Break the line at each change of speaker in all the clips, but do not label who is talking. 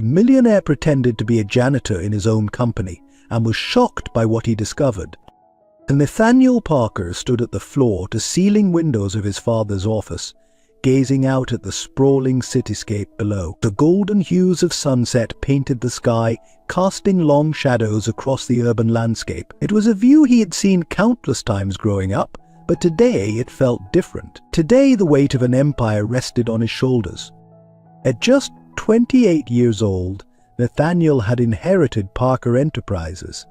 Millionaire pretended to be a janitor in his own company and was shocked by what he discovered. Nathaniel Parker stood at the floor-to-ceiling windows of his father's office, gazing out at the sprawling cityscape below. The golden hues of sunset painted the sky, casting long shadows across the urban landscape. It was a view he had seen countless times growing up, but today it felt different. Today the weight of an empire rested on his shoulders. At just 28 years old, Nathaniel had inherited Parker Enterprises,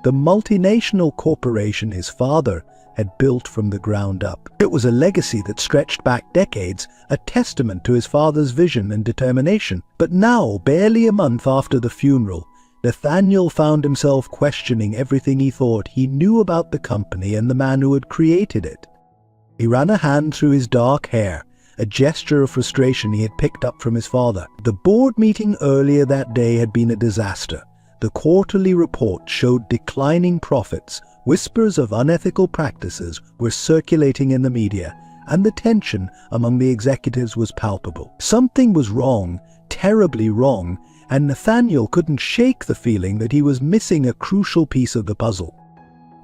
the multinational corporation his father had built from the ground up. It was a legacy that stretched back decades, a testament to his father's vision and determination. But now, barely a month after the funeral, Nathaniel found himself questioning everything he thought he knew about the company and the man who had created it. He ran a hand through his dark hair, a gesture of frustration he had picked up from his father. The board meeting earlier that day had been a disaster. The quarterly report showed declining profits, whispers of unethical practices were circulating in the media, and the tension among the executives was palpable. Something was wrong, terribly wrong, and Nathaniel couldn't shake the feeling that he was missing a crucial piece of the puzzle.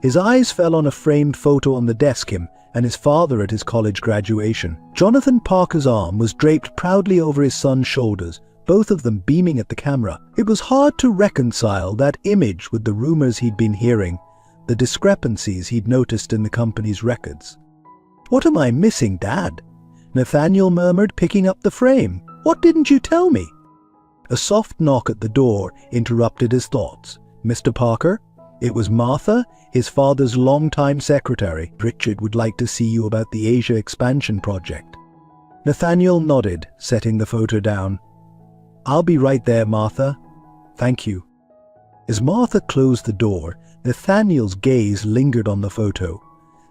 His eyes fell on a framed photo on the desk and his father at his college graduation. Jonathan Parker's arm was draped proudly over his son's shoulders, both of them beaming at the camera. It was hard to reconcile that image with the rumors he'd been hearing, the discrepancies he'd noticed in the company's records. "What am I missing, Dad?" Nathaniel murmured, picking up the frame. "What didn't you tell me?" A soft knock at the door interrupted his thoughts. "Mr. Parker?" It was Martha, his father's longtime secretary. "Richard would like to see you about the Asia expansion project." Nathaniel nodded, setting the photo down. "I'll be right there, Martha. Thank you." As Martha closed the door, Nathaniel's gaze lingered on the photo.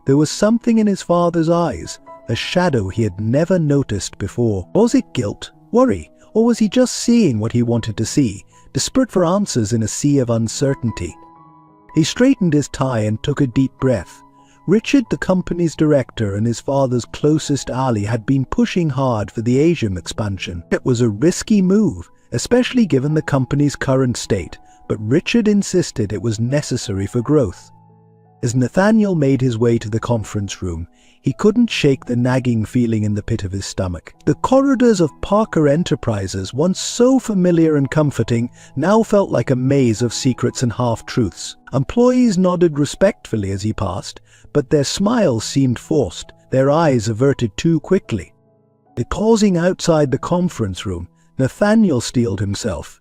There was something in his father's eyes, a shadow he had never noticed before. Was it guilt, worry, or was he just seeing what he wanted to see, desperate for answers in a sea of uncertainty? He straightened his tie and took a deep breath. Richard, the company's director and his father's closest ally, had been pushing hard for the Asian expansion. It was a risky move, especially given the company's current state, but Richard insisted it was necessary for growth. As Nathaniel made his way to the conference room, he couldn't shake the nagging feeling in the pit of his stomach. The corridors of Parker Enterprises, once so familiar and comforting, now felt like a maze of secrets and half-truths. Employees nodded respectfully as he passed, but their smiles seemed forced, their eyes averted too quickly. Pausing outside the conference room, Nathaniel steeled himself.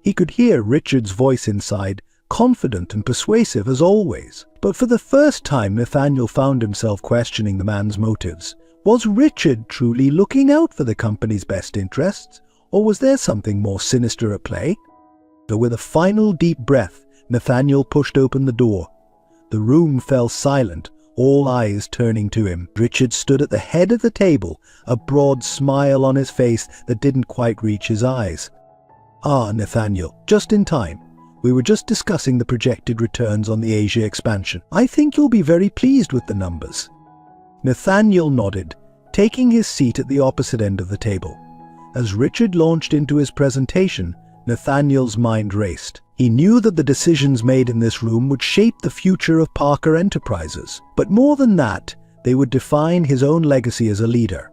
He could hear Richard's voice inside, confident and persuasive as always. But for the first time, Nathaniel found himself questioning the man's motives. Was Richard truly looking out for the company's best interests, or was there something more sinister at play? So with a final deep breath, Nathaniel pushed open the door. The room fell silent, all eyes turning to him. Richard stood at the head of the table, a broad smile on his face that didn't quite reach his eyes. "Ah, Nathaniel, just in time. We were just discussing the projected returns on the Asia expansion. I think you'll be very pleased with the numbers." Nathaniel nodded, taking his seat at the opposite end of the table. As Richard launched into his presentation, Nathaniel's mind raced. He knew that the decisions made in this room would shape the future of Parker Enterprises. But more than that, they would define his own legacy as a leader.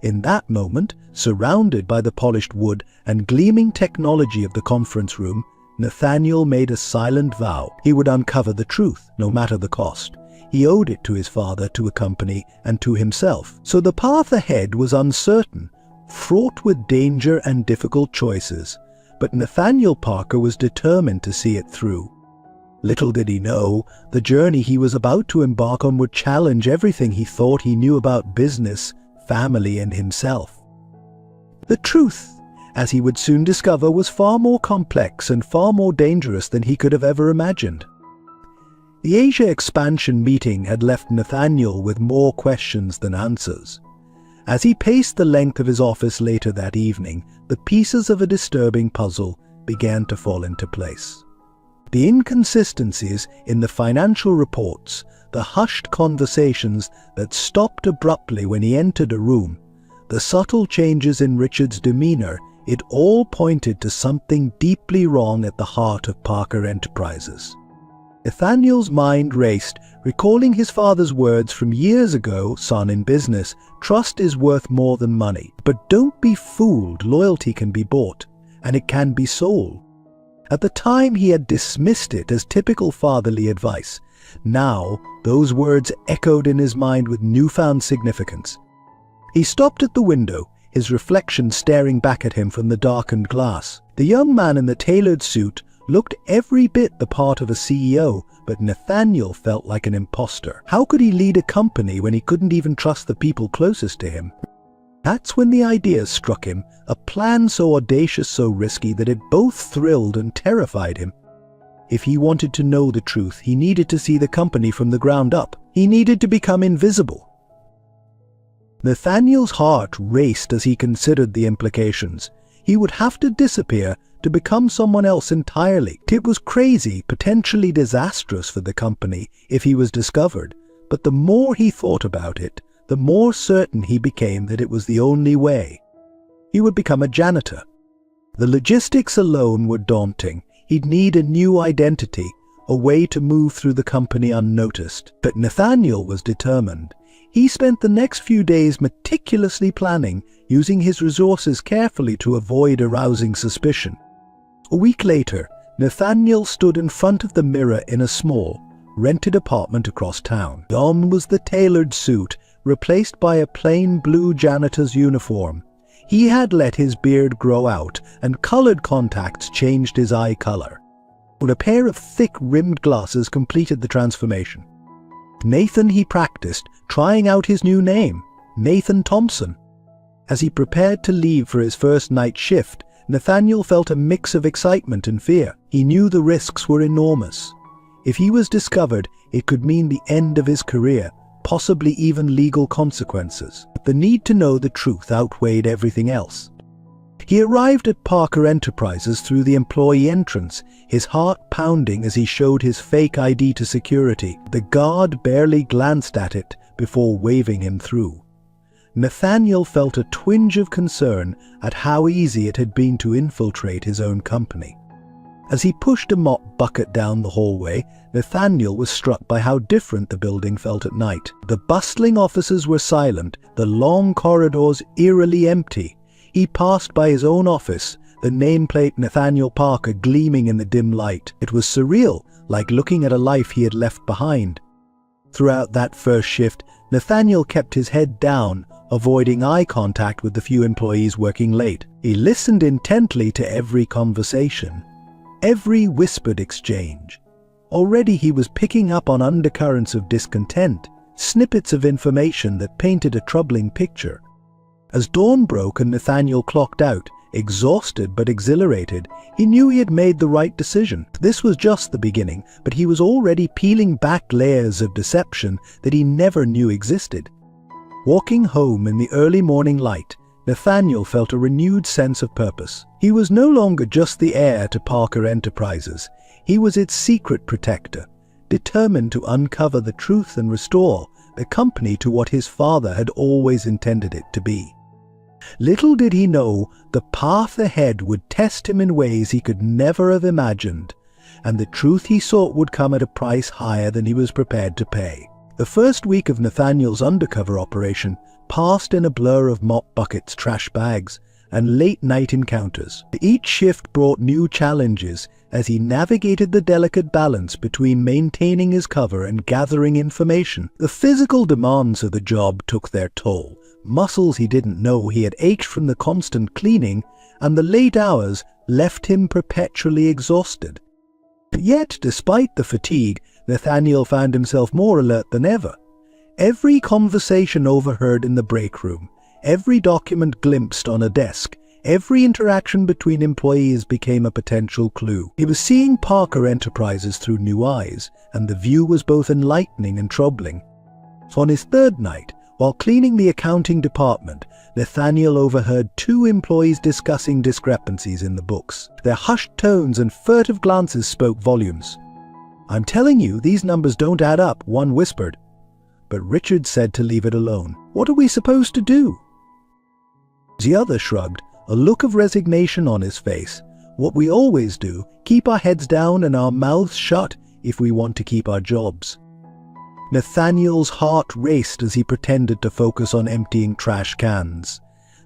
In that moment, surrounded by the polished wood and gleaming technology of the conference room, Nathaniel made a silent vow. He would uncover the truth, no matter the cost. He owed it to his father, to a company, and to himself. So the path ahead was uncertain, fraught with danger and difficult choices. But Nathaniel Parker was determined to see it through. Little did he know, the journey he was about to embark on would challenge everything he thought he knew about business, family, and himself. The truth, as he would soon discover, was far more complex and far more dangerous than he could have ever imagined. The Asia expansion meeting had left Nathaniel with more questions than answers. As he paced the length of his office later that evening, the pieces of a disturbing puzzle began to fall into place. The inconsistencies in the financial reports, the hushed conversations that stopped abruptly when he entered a room, the subtle changes in Richard's demeanor It all pointed to something deeply wrong at the heart of Parker Enterprises. Nathaniel's mind raced, recalling his father's words from years ago: "Son, in business, trust is worth more than money. But don't be fooled, loyalty can be bought, and it can be sold." At the time he had dismissed it as typical fatherly advice. Now those words echoed in his mind with newfound significance. He stopped at the window, his reflection staring back at him from the darkened glass. The young man in the tailored suit looked every bit the part of a CEO, but Nathaniel felt like an imposter. How could he lead a company when he couldn't even trust the people closest to him? That's when the idea struck him, a plan so audacious, so risky, that it both thrilled and terrified him. If he wanted to know the truth, he needed to see the company from the ground up. He needed to become invisible. Nathaniel's heart raced as he considered the implications. He would have to disappear to become someone else entirely. It was crazy, potentially disastrous for the company if he was discovered, but the more he thought about it, the more certain he became that it was the only way. He would become a janitor. The logistics alone were daunting. He'd need a new identity, a way to move through the company unnoticed. But Nathaniel was determined. He spent the next few days meticulously planning, using his resources carefully to avoid arousing suspicion. A week later, Nathaniel stood in front of the mirror in a small, rented apartment across town. Gone was the tailored suit, replaced by a plain blue janitor's uniform. He had let his beard grow out, and colored contacts changed his eye color. But a pair of thick-rimmed glasses completed the transformation. Nathan he practiced, trying out his new name, Nathan Thompson. As he prepared to leave for his first night shift, Nathaniel felt a mix of excitement and fear. He knew the risks were enormous. If he was discovered, it could mean the end of his career, possibly even legal consequences. But the need to know the truth outweighed everything else. He arrived at Parker Enterprises through the employee entrance, his heart pounding as he showed his fake ID to security. The guard barely glanced at it before waving him through. Nathaniel felt a twinge of concern at how easy it had been to infiltrate his own company. As he pushed a mop bucket down the hallway, Nathaniel was struck by how different the building felt at night. The bustling offices were silent, the long corridors eerily empty. He passed by his own office, the nameplate Nathaniel Parker gleaming in the dim light. It was surreal, like looking at a life he had left behind. Throughout that first shift, Nathaniel kept his head down, avoiding eye contact with the few employees working late. He listened intently to every conversation, every whispered exchange. Already he was picking up on undercurrents of discontent, snippets of information that painted a troubling picture. As dawn broke and Nathaniel clocked out, exhausted but exhilarated, he knew he had made the right decision. This was just the beginning, but he was already peeling back layers of deception that he never knew existed. Walking home in the early morning light, Nathaniel felt a renewed sense of purpose. He was no longer just the heir to Parker Enterprises. He was its secret protector, determined to uncover the truth and restore the company to what his father had always intended it to be. Little did he know the path ahead would test him in ways he could never have imagined, and the truth he sought would come at a price higher than he was prepared to pay. The first week of Nathaniel's undercover operation passed in a blur of mop buckets, trash bags, and late-night encounters. Each shift brought new challenges as he navigated the delicate balance between maintaining his cover and gathering information. The physical demands of the job took their toll. Muscles he didn't know he had ached from the constant cleaning, and the late hours left him perpetually exhausted. Yet, despite the fatigue, Nathaniel found himself more alert than ever. Every conversation overheard in the break room, every document glimpsed on a desk, every interaction between employees became a potential clue. He was seeing Parker Enterprises through new eyes, and the view was both enlightening and troubling. So on his third night, while cleaning the accounting department, Nathaniel overheard two employees discussing discrepancies in the books. Their hushed tones and furtive glances spoke volumes. "I'm telling you, these numbers don't add up," one whispered. But Richard said to leave it alone. "What are we supposed to do?" The other shrugged. a look of resignation on his face. What we always do, keep our heads down and our mouths shut if we want to keep our jobs. Nathaniel's heart raced as he pretended to focus on emptying trash cans.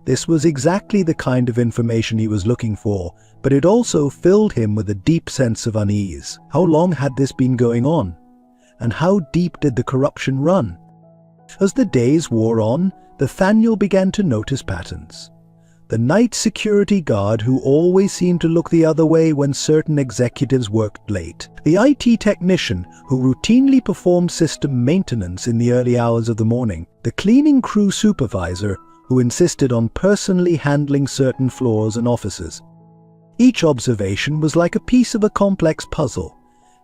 This was exactly the kind of information he was looking for, but it also filled him with a deep sense of unease. How long had this been going on? And how deep did the corruption run? As the days wore on, Nathaniel began to notice patterns. The night security guard who always seemed to look the other way when certain executives worked late. The IT technician who routinely performed system maintenance in the early hours of the morning. The cleaning crew supervisor who insisted on personally handling certain floors and offices. Each observation was like a piece of a complex puzzle,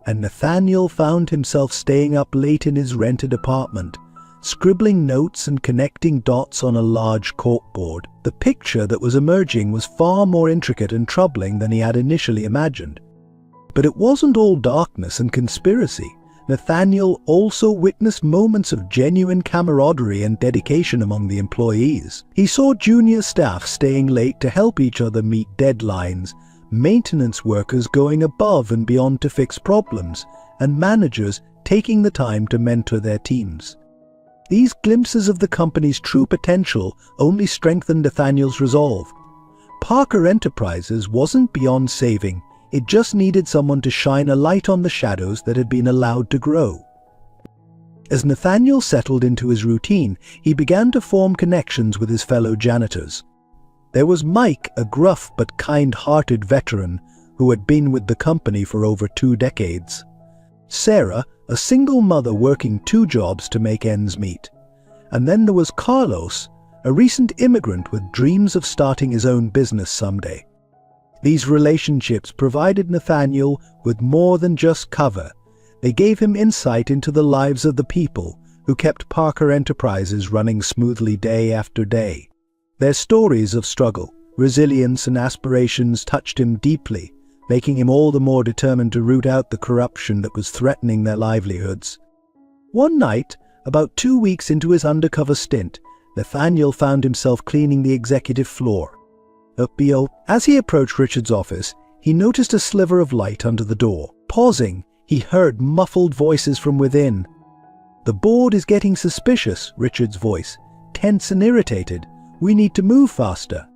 and Nathaniel found himself staying up late in his rented apartment, scribbling notes and connecting dots on a large corkboard. The picture that was emerging was far more intricate and troubling than he had initially imagined. But it wasn't all darkness and conspiracy. Nathaniel also witnessed moments of genuine camaraderie and dedication among the employees. He saw junior staff staying late to help each other meet deadlines, maintenance workers going above and beyond to fix problems, and managers taking the time to mentor their teams. These glimpses of the company's true potential only strengthened Nathaniel's resolve. Parker Enterprises wasn't beyond saving, it just needed someone to shine a light on the shadows that had been allowed to grow. As Nathaniel settled into his routine, he began to form connections with his fellow janitors. There was Mike, a gruff but kind-hearted veteran who had been with the company for over 2 decades. Sarah, a single mother working 2 jobs to make ends meet. And then there was Carlos, a recent immigrant with dreams of starting his own business someday. These relationships provided Nathaniel with more than just cover. They gave him insight into the lives of the people who kept Parker Enterprises running smoothly day after day. Their stories of struggle, resilience, and aspirations touched him deeply, making him all the more determined to root out the corruption that was threatening their livelihoods. One night, about 2 weeks into his undercover stint, Nathaniel found himself cleaning the executive floor. As he approached Richard's office, he noticed a sliver of light under the door. Pausing, he heard muffled voices from within. "The board is getting suspicious," Richard's voice, tense and irritated. "We need to move faster."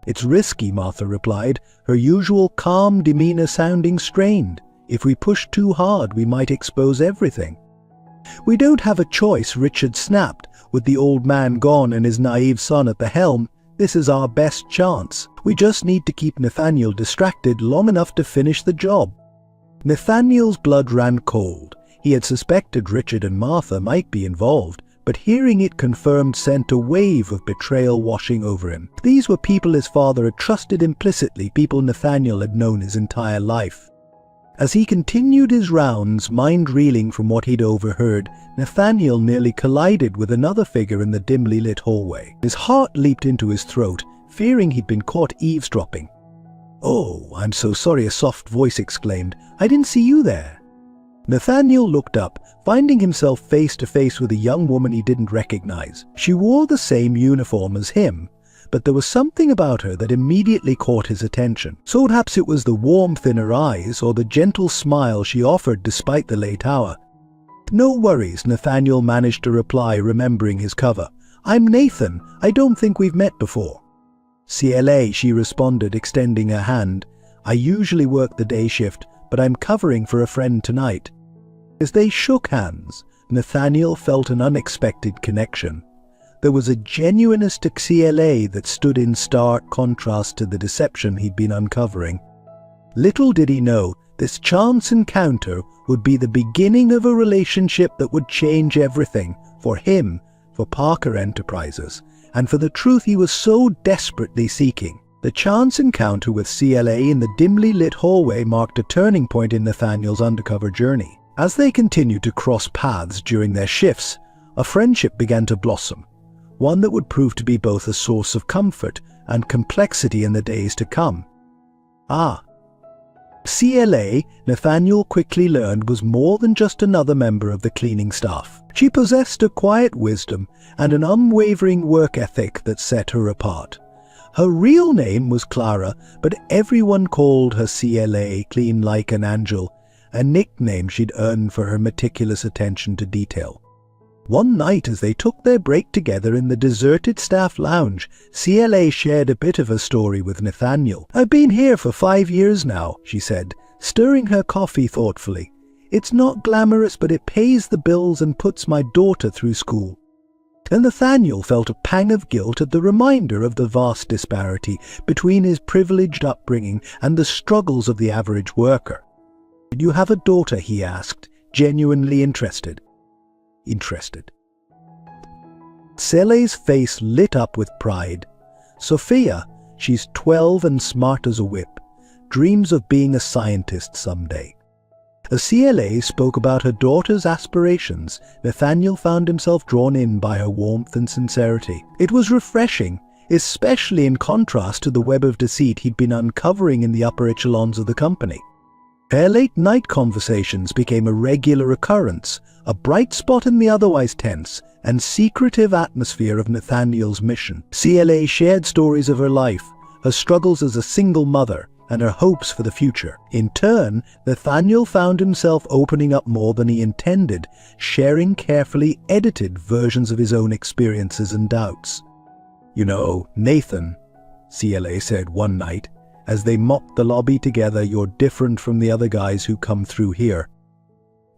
"It's risky," Martha replied, her usual calm demeanor sounding strained. "If we push too hard, we might expose everything." "We don't have a choice," Richard snapped. With the old man gone and his naive son at the helm, this is our best chance. We just need to keep Nathaniel distracted long enough to finish the job. Nathaniel's blood ran cold. He had suspected Richard and Martha might be involved, but hearing it confirmed sent a wave of betrayal washing over him. These were people his father had trusted implicitly, people Nathaniel had known his entire life. As he continued his rounds, mind reeling from what he'd overheard, Nathaniel nearly collided with another figure in the dimly lit hallway. His heart leaped into his throat, fearing he'd been caught eavesdropping. "Oh, I'm so sorry," a soft voice exclaimed. "I didn't see you there." Nathaniel looked up, finding himself face to face with a young woman he didn't recognize. She wore the same uniform as him, but there was something about her that immediately caught his attention. So perhaps it was the warmth in her eyes or the gentle smile she offered despite the late hour. "No worries," Nathaniel managed to reply, remembering his cover. "I'm Nathan. I don't think we've met before." "CLA," she responded, extending her hand. "I usually work the day shift, but I'm covering for a friend tonight." As they shook hands, Nathaniel felt an unexpected connection. There was a genuineness to CLA that stood in stark contrast to the deception he'd been uncovering. Little did he know, this chance encounter would be the beginning of a relationship that would change everything, for him, for Parker Enterprises, and for the truth he was so desperately seeking. The chance encounter with CLA in the dimly lit hallway marked a turning point in Nathaniel's undercover journey. As they continued to cross paths during their shifts, a friendship began to blossom. One that would prove to be both a source of comfort and complexity in the days to come. CLA, Nathaniel quickly learned, was more than just another member of the cleaning staff. She possessed a quiet wisdom and an unwavering work ethic that set her apart. Her real name was Clara, but everyone called her CLA, clean like an angel, a nickname she'd earned for her meticulous attention to detail. One night, as they took their break together in the deserted staff lounge, CLA shared a bit of her story with Nathaniel. "I've been here for 5 years now," she said, stirring her coffee thoughtfully. "It's not glamorous, but it pays the bills and puts my daughter through school." And Nathaniel felt a pang of guilt at the reminder of the vast disparity between his privileged upbringing and the struggles of the average worker. "Do you have a daughter?" he asked, genuinely interested. Cele's face lit up with pride. "Sophia, she's 12 and smart as a whip, dreams of being a scientist someday." As CLA spoke about her daughter's aspirations, Nathaniel found himself drawn in by her warmth and sincerity. It was refreshing, especially in contrast to the web of deceit he'd been uncovering in the upper echelons of the company. Their late-night conversations became a regular occurrence, a bright spot in the otherwise tense and secretive atmosphere of Nathaniel's mission. CLA shared stories of her life, her struggles as a single mother, and her hopes for the future. In turn, Nathaniel found himself opening up more than he intended, sharing carefully edited versions of his own experiences and doubts. "You know, Nathan," CLA said one night, as they mopped the lobby together, "you're different from the other guys who come through here.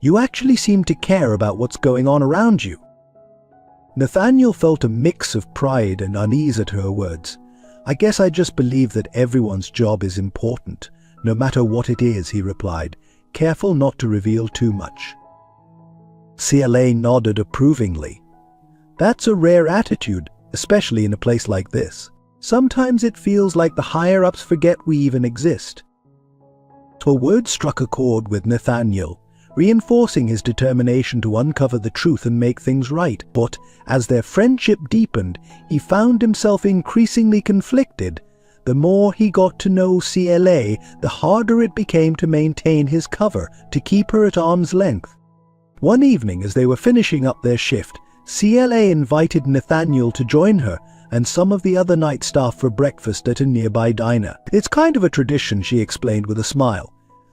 You actually seem to care about what's going on around you." Nathaniel felt a mix of pride and unease at her words. "I guess I just believe that everyone's job is important, no matter what it is," he replied, careful not to reveal too much. CLA nodded approvingly. "That's a rare attitude, especially in a place like this. Sometimes it feels like the higher-ups forget we even exist." Her words struck a chord with Nathaniel, reinforcing his determination to uncover the truth and make things right. But as their friendship deepened, he found himself increasingly conflicted. The more he got to know CLA, the harder it became to maintain his cover, to keep her at arm's length. One evening, as they were finishing up their shift, CLA invited Nathaniel to join her and some of the other night staff for breakfast at a nearby diner. "It's kind of a tradition," she explained with a smile.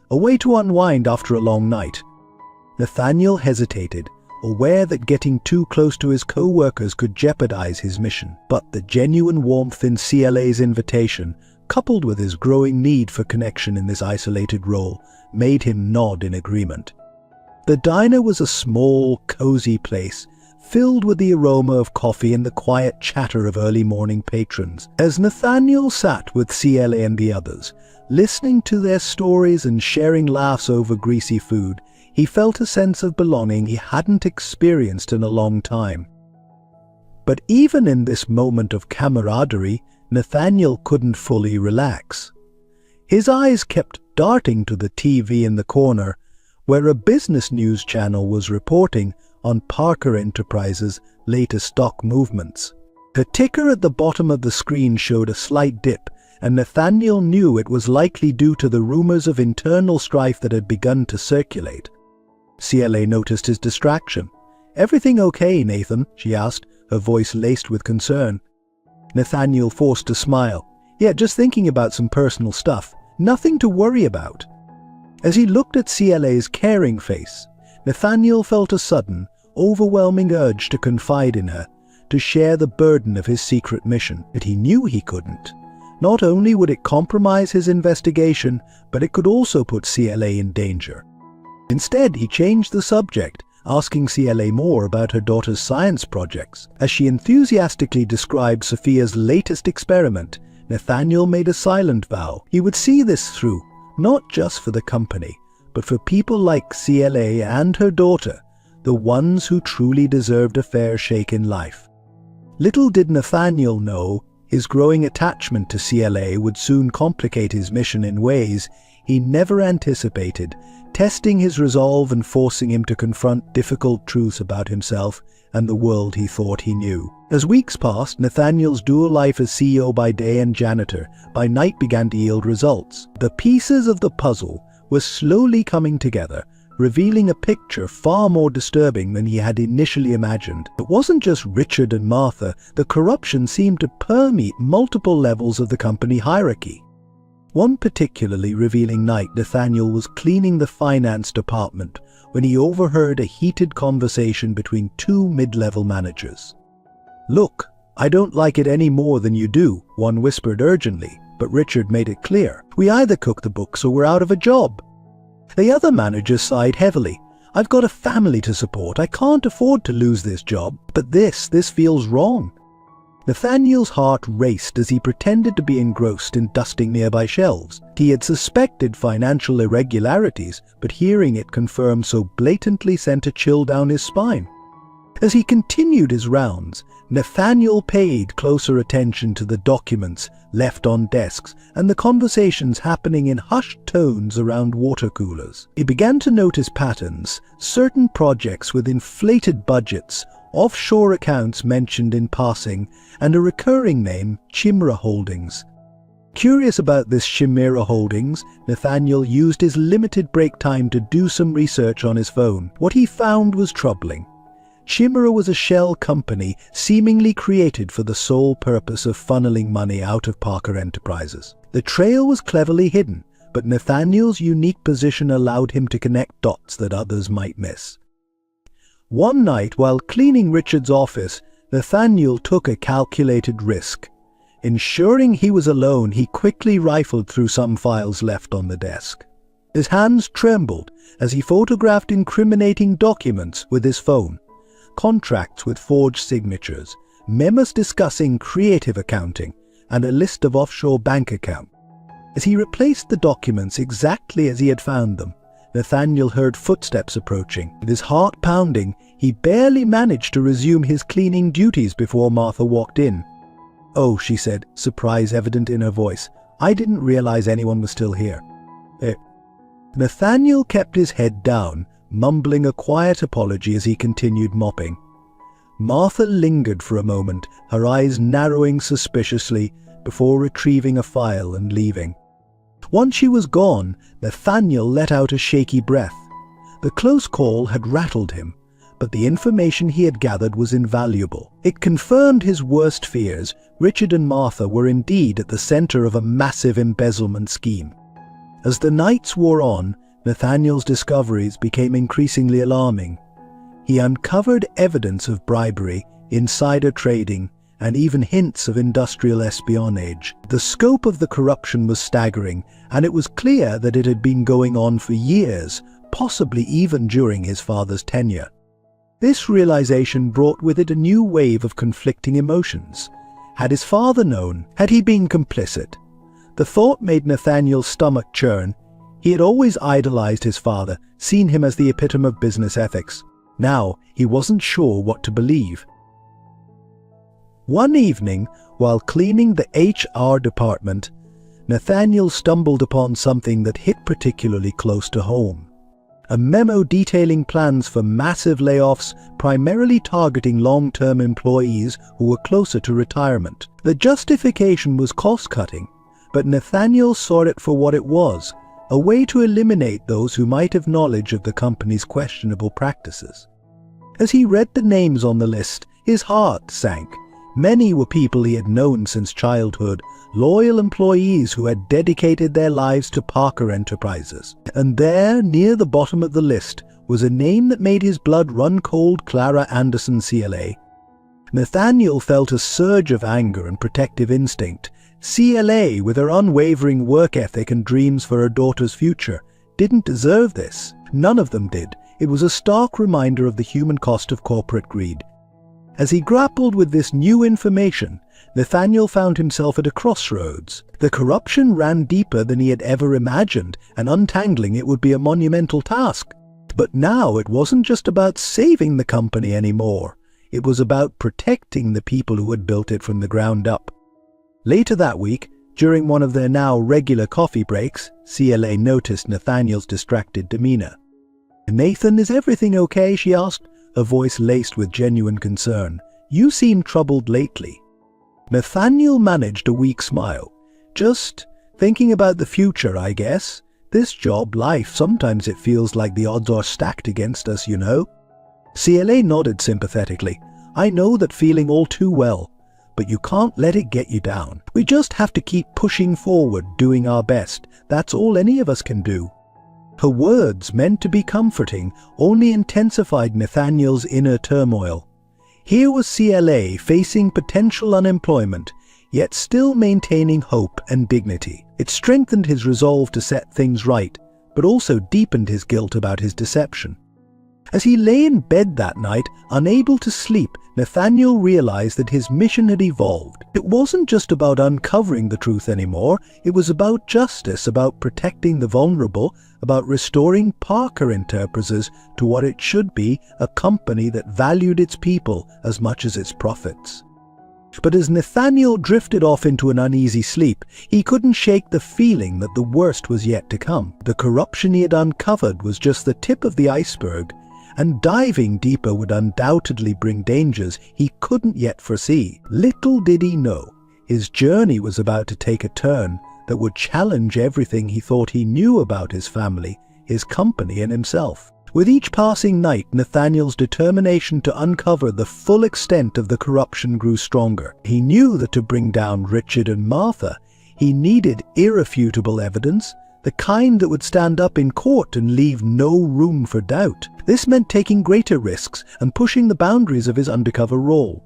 "A way to unwind after a long night." Nathaniel hesitated, aware that getting too close to his co-workers could jeopardize his mission. But the genuine warmth in CLA's invitation, coupled with his growing need for connection in this isolated role, made him nod in agreement. The diner was a small, cozy place, filled with the aroma of coffee and the quiet chatter of early morning patrons. As Nathaniel sat with CLA and the others, listening to their stories and sharing laughs over greasy food, he felt a sense of belonging he hadn't experienced in a long time. But even in this moment of camaraderie, Nathaniel couldn't fully relax. His eyes kept darting to the TV in the corner, where a business news channel was reporting on Parker Enterprises' latest stock movements. The ticker at the bottom of the screen showed a slight dip, and Nathaniel knew it was likely due to the rumors of internal strife that had begun to circulate. CLA noticed his distraction. "Everything okay, Nathan?" she asked, her voice laced with concern. Nathaniel forced a smile. "Yeah, just thinking about some personal stuff. Nothing to worry about." As he looked at CLA's caring face, Nathaniel felt a sudden, overwhelming urge to confide in her, to share the burden of his secret mission. But he knew he couldn't. Not only would it compromise his investigation, but it could also put CLA in danger. Instead, he changed the subject, asking CLA more about her daughter's science projects. As she enthusiastically described Sophia's latest experiment, Nathaniel made a silent vow. He would see this through, not just for the company, but for people like CLA and her daughter, the ones who truly deserved a fair shake in life. Little did Nathaniel know, his growing attachment to CLA would soon complicate his mission in ways he never anticipated, testing his resolve and forcing him to confront difficult truths about himself and the world he thought he knew. As weeks passed, Nathaniel's dual life as CEO by day and janitor by night began to yield results. The pieces of the puzzle were slowly coming together, revealing a picture far more disturbing than he had initially imagined. It wasn't just Richard and Martha, the corruption seemed to permeate multiple levels of the company hierarchy. One particularly revealing night, Nathaniel was cleaning the finance department when he overheard a heated conversation between two mid-level managers. "Look, I don't like it any more than you do," one whispered urgently, but Richard made it clear. "We either cook the books or we're out of a job." The other manager sighed heavily. "I've got a family to support. I can't afford to lose this job, but this feels wrong." Nathaniel's heart raced as he pretended to be engrossed in dusting nearby shelves. He had suspected financial irregularities, but hearing it confirmed so blatantly sent a chill down his spine. As he continued his rounds, Nathaniel paid closer attention to the documents left on desks and the conversations happening in hushed tones around water coolers. He began to notice patterns, certain projects with inflated budgets, offshore accounts mentioned in passing, and a recurring name, Chimera Holdings. Curious about this Chimera Holdings, Nathaniel used his limited break time to do some research on his phone. What he found was troubling. Chimera was a shell company seemingly created for the sole purpose of funneling money out of Parker Enterprises. The trail was cleverly hidden, but Nathaniel's unique position allowed him to connect dots that others might miss. One night, while cleaning Richard's office, Nathaniel took a calculated risk. Ensuring he was alone, he quickly rifled through some files left on the desk. His hands trembled as he photographed incriminating documents with his phone. Contracts with forged signatures, memos discussing creative accounting, and a list of offshore bank accounts. As he replaced the documents exactly as he had found them, Nathaniel heard footsteps approaching. With his heart pounding, he barely managed to resume his cleaning duties before Martha walked in. "Oh," she said, surprise evident in her voice. "I didn't realize anyone was still here." Nathaniel kept his head down, mumbling a quiet apology as he continued mopping. Martha lingered for a moment, her eyes narrowing suspiciously before retrieving a file and leaving. Once she was gone, Nathaniel let out a shaky breath. The close call had rattled him, but the information he had gathered was invaluable. It confirmed his worst fears. Richard and Martha were indeed at the center of a massive embezzlement scheme. As the nights wore on, Nathaniel's discoveries became increasingly alarming. He uncovered evidence of bribery, insider trading, and even hints of industrial espionage. The scope of the corruption was staggering, and it was clear that it had been going on for years, possibly even during his father's tenure. This realization brought with it a new wave of conflicting emotions. Had his father known? Had he been complicit? The thought made Nathaniel's stomach churn. He had always idolized his father, seen him as the epitome of business ethics. Now, he wasn't sure what to believe. One evening, while cleaning the HR department, Nathaniel stumbled upon something that hit particularly close to home. A memo detailing plans for massive layoffs, primarily targeting long-term employees who were closer to retirement. The justification was cost-cutting, but Nathaniel saw it for what it was, a way to eliminate those who might have knowledge of the company's questionable practices. As he read the names on the list, his heart sank. Many were people he had known since childhood, loyal employees who had dedicated their lives to Parker Enterprises. And there, near the bottom of the list, was a name that made his blood run cold: Clara Anderson, CLA. Nathaniel felt a surge of anger and protective instinct. CLA, with her unwavering work ethic and dreams for her daughter's future, didn't deserve this. None of them did. It was a stark reminder of the human cost of corporate greed. As he grappled with this new information, Nathaniel found himself at a crossroads. The corruption ran deeper than he had ever imagined, and untangling it would be a monumental task. But now it wasn't just about saving the company anymore. It was about protecting the people who had built it from the ground up. Later that week, during one of their now regular coffee breaks, CLA noticed Nathaniel's distracted demeanor. "Nathan, is everything okay?" she asked, a voice laced with genuine concern. "You seem troubled lately." Nathaniel managed a weak smile. "Just thinking about the future, I guess. This job life, sometimes it feels like the odds are stacked against us, you know? CLA nodded sympathetically. I know that feeling all too well, but you can't let it get you down. We just have to keep pushing forward, doing our best. That's all any of us can do. Her words, meant to be comforting, only intensified Nathaniel's inner turmoil. Here was CLA facing potential unemployment, yet still maintaining hope and dignity. It strengthened his resolve to set things right, but also deepened his guilt about his deception. As he lay in bed that night, unable to sleep, Nathaniel realized that his mission had evolved. It wasn't just about uncovering the truth anymore, it was about justice, about protecting the vulnerable, about restoring Parker Enterprises to what it should be, a company that valued its people as much as its profits. But as Nathaniel drifted off into an uneasy sleep, he couldn't shake the feeling that the worst was yet to come. The corruption he had uncovered was just the tip of the iceberg, and diving deeper would undoubtedly bring dangers he couldn't yet foresee. Little did he know, his journey was about to take a turn that would challenge everything he thought he knew about his family, his company, and himself. With each passing night, Nathaniel's determination to uncover the full extent of the corruption grew stronger. He knew that to bring down Richard and Martha, he needed irrefutable evidence, the kind that would stand up in court and leave no room for doubt. This meant taking greater risks and pushing the boundaries of his undercover role.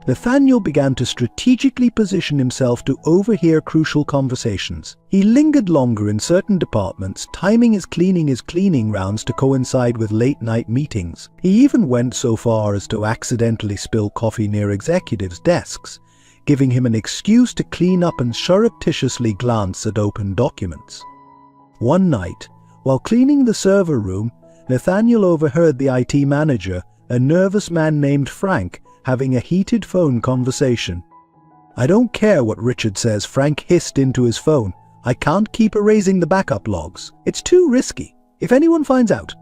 Nathaniel began to strategically position himself to overhear crucial conversations. He lingered longer in certain departments, timing his cleaning rounds to coincide with late-night meetings. He even went so far as to accidentally spill coffee near executives' desks, giving him an excuse to clean up and surreptitiously glance at open documents. One night, while cleaning the server room, Nathaniel overheard the IT manager, a nervous man named Frank, having a heated phone conversation. "I don't care what Richard says," Frank hissed into his phone. "I can't keep erasing the backup logs. It's too risky. If anyone finds out."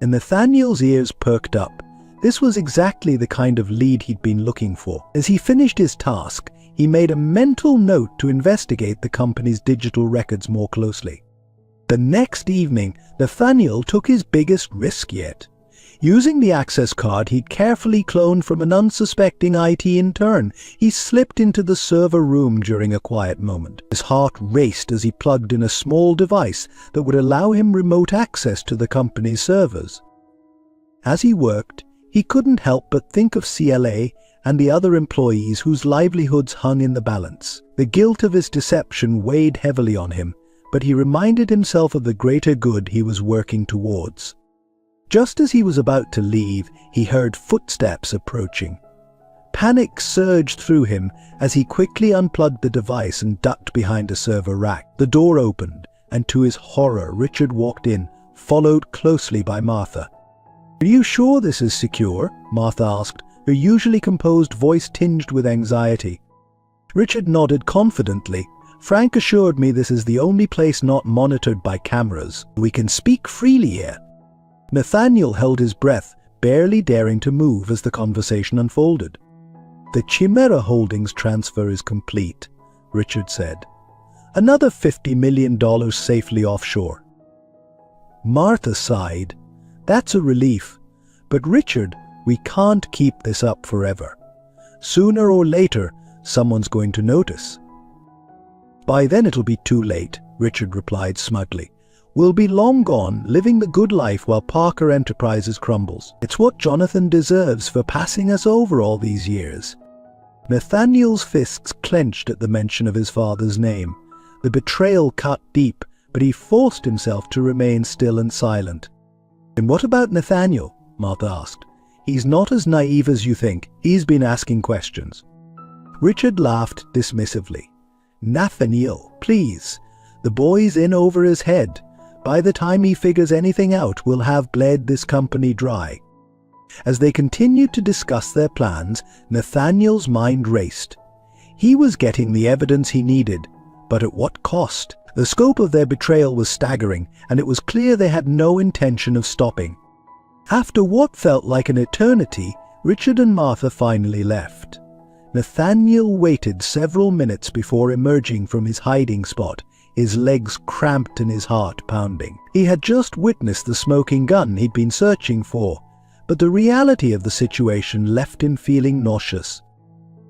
And Nathaniel's ears perked up. This was exactly the kind of lead he'd been looking for. As he finished his task, he made a mental note to investigate the company's digital records more closely. The next evening, Nathaniel took his biggest risk yet. Using the access card he'd carefully cloned from an unsuspecting IT intern, he slipped into the server room during a quiet moment. His heart raced as he plugged in a small device that would allow him remote access to the company's servers. As he worked, he couldn't help but think of CLA and the other employees whose livelihoods hung in the balance. The guilt of his deception weighed heavily on him, but he reminded himself of the greater good he was working towards. Just as he was about to leave, he heard footsteps approaching. Panic surged through him as he quickly unplugged the device and ducked behind a server rack. The door opened, and to his horror, Richard walked in, followed closely by Martha. "Are you sure this is secure?" Martha asked, her usually composed voice tinged with anxiety. Richard nodded confidently. "Frank assured me this is the only place not monitored by cameras. We can speak freely here." Nathaniel held his breath, barely daring to move as the conversation unfolded. "The Chimera Holdings transfer is complete," Richard said. "Another $50 million safely offshore." Martha sighed. "That's a relief. But Richard, we can't keep this up forever. Sooner or later, someone's going to notice." "By then it'll be too late," Richard replied smugly. "We'll be long gone, living the good life while Parker Enterprises crumbles. It's what Jonathan deserves for passing us over all these years." Nathaniel's fists clenched at the mention of his father's name. The betrayal cut deep, but he forced himself to remain still and silent. "And what about Nathaniel?" Martha asked. "He's not as naive as you think. He's been asking questions." Richard laughed dismissively. "Nathaniel, please. The boy's in over his head. By the time he figures anything out, we'll have bled this company dry." As they continued to discuss their plans, Nathaniel's mind raced. He was getting the evidence he needed, but at what cost? The scope of their betrayal was staggering, and it was clear they had no intention of stopping. After what felt like an eternity, Richard and Martha finally left. Nathaniel waited several minutes before emerging from his hiding spot, his legs cramped and his heart pounding. He had just witnessed the smoking gun he'd been searching for, but the reality of the situation left him feeling nauseous.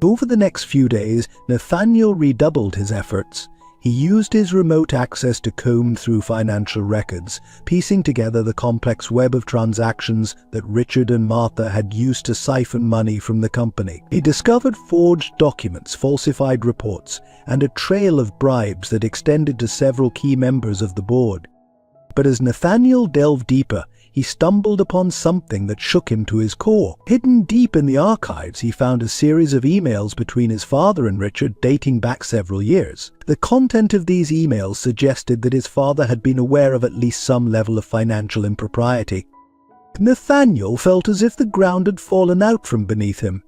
Over the next few days, Nathaniel redoubled his efforts. He used his remote access to comb through financial records, piecing together the complex web of transactions that Richard and Martha had used to siphon money from the company. He discovered forged documents, falsified reports, and a trail of bribes that extended to several key members of the board. But as Nathaniel delved deeper, he stumbled upon something that shook him to his core. Hidden deep in the archives, he found a series of emails between his father and Richard dating back several years. The content of these emails suggested that his father had been aware of at least some level of financial impropriety. Nathaniel felt as if the ground had fallen out from beneath him.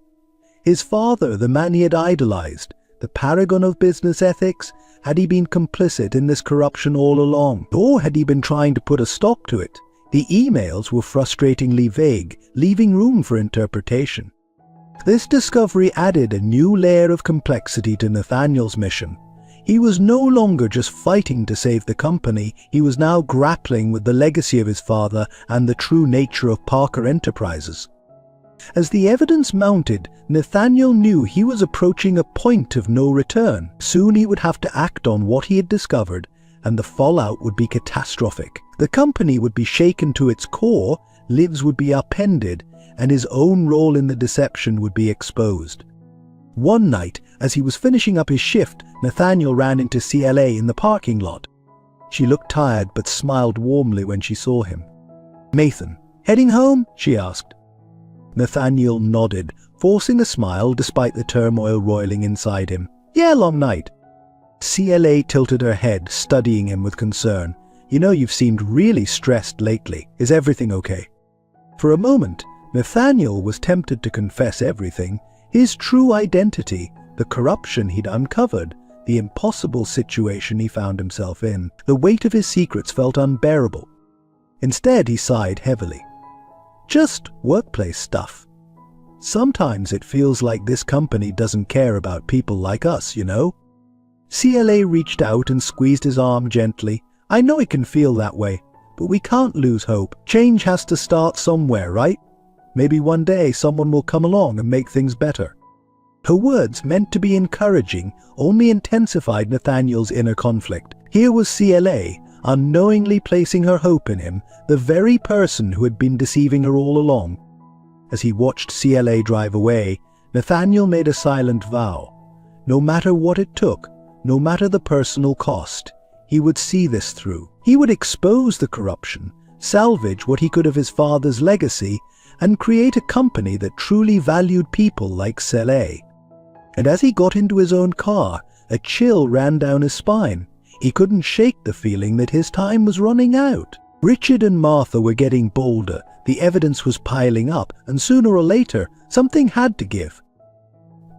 His father, the man he had idolized, the paragon of business ethics, had he been complicit in this corruption all along? Or had he been trying to put a stop to it? The emails were frustratingly vague, leaving room for interpretation. This discovery added a new layer of complexity to Nathaniel's mission. He was no longer just fighting to save the company, he was now grappling with the legacy of his father and the true nature of Parker Enterprises. As the evidence mounted, Nathaniel knew he was approaching a point of no return. Soon he would have to act on what he had discovered, and the fallout would be catastrophic. The company would be shaken to its core, lives would be upended, and his own role in the deception would be exposed. One night, as he was finishing up his shift, Nathaniel ran into CLA in the parking lot. She looked tired but smiled warmly when she saw him. "Nathan, heading home?" she asked. Nathaniel nodded, forcing a smile despite the turmoil roiling inside him. "Yeah, long night." CLA tilted her head, studying him with concern. "You know, you've seemed really stressed lately. Is everything okay?" For a moment, Nathaniel was tempted to confess everything. His true identity, the corruption he'd uncovered, the impossible situation he found himself in. The weight of his secrets felt unbearable. Instead, he sighed heavily. "Just workplace stuff. Sometimes it feels like this company doesn't care about people like us, you know?" CLA reached out and squeezed his arm gently. "I know it can feel that way, but we can't lose hope. Change has to start somewhere, right? Maybe one day someone will come along and make things better." Her words, meant to be encouraging, only intensified Nathaniel's inner conflict. Here was CLA, unknowingly placing her hope in him, the very person who had been deceiving her all along. As he watched CLA drive away, Nathaniel made a silent vow. No matter what it took, no matter the personal cost, he would see this through. He would expose the corruption, salvage what he could of his father's legacy, and create a company that truly valued people like CLA. And as he got into his own car, a chill ran down his spine. He couldn't shake the feeling that his time was running out. Richard and Martha were getting bolder, the evidence was piling up, and sooner or later, something had to give.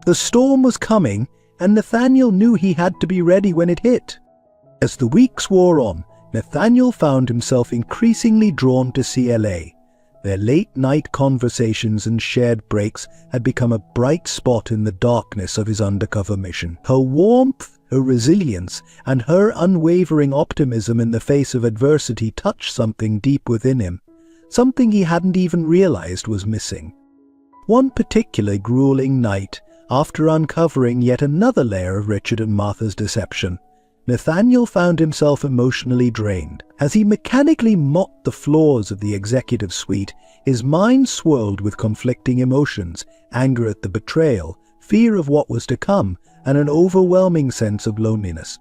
The storm was coming, and Nathaniel knew he had to be ready when it hit. As the weeks wore on, Nathaniel found himself increasingly drawn to CLA. Their late-night conversations and shared breaks had become a bright spot in the darkness of his undercover mission. Her warmth, her resilience, and her unwavering optimism in the face of adversity touched something deep within him, something he hadn't even realized was missing. One particular grueling night, after uncovering yet another layer of Richard and Martha's deception, Nathaniel found himself emotionally drained. As he mechanically mopped the floors of the executive suite, his mind swirled with conflicting emotions, anger at the betrayal, fear of what was to come, and an overwhelming sense of loneliness.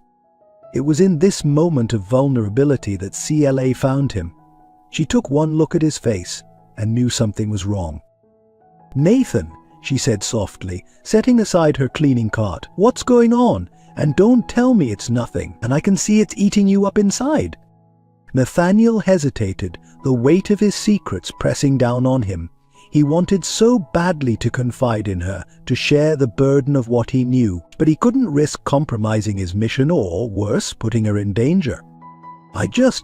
It was in this moment of vulnerability that CLA found him. She took one look at his face and knew something was wrong. "Nathan," she said softly, setting aside her cleaning cart, "what's going on? And don't tell me it's nothing, and I can see it's eating you up inside." Nathaniel hesitated, the weight of his secrets pressing down on him. He wanted so badly to confide in her, to share the burden of what he knew, but he couldn't risk compromising his mission or, worse, putting her in danger.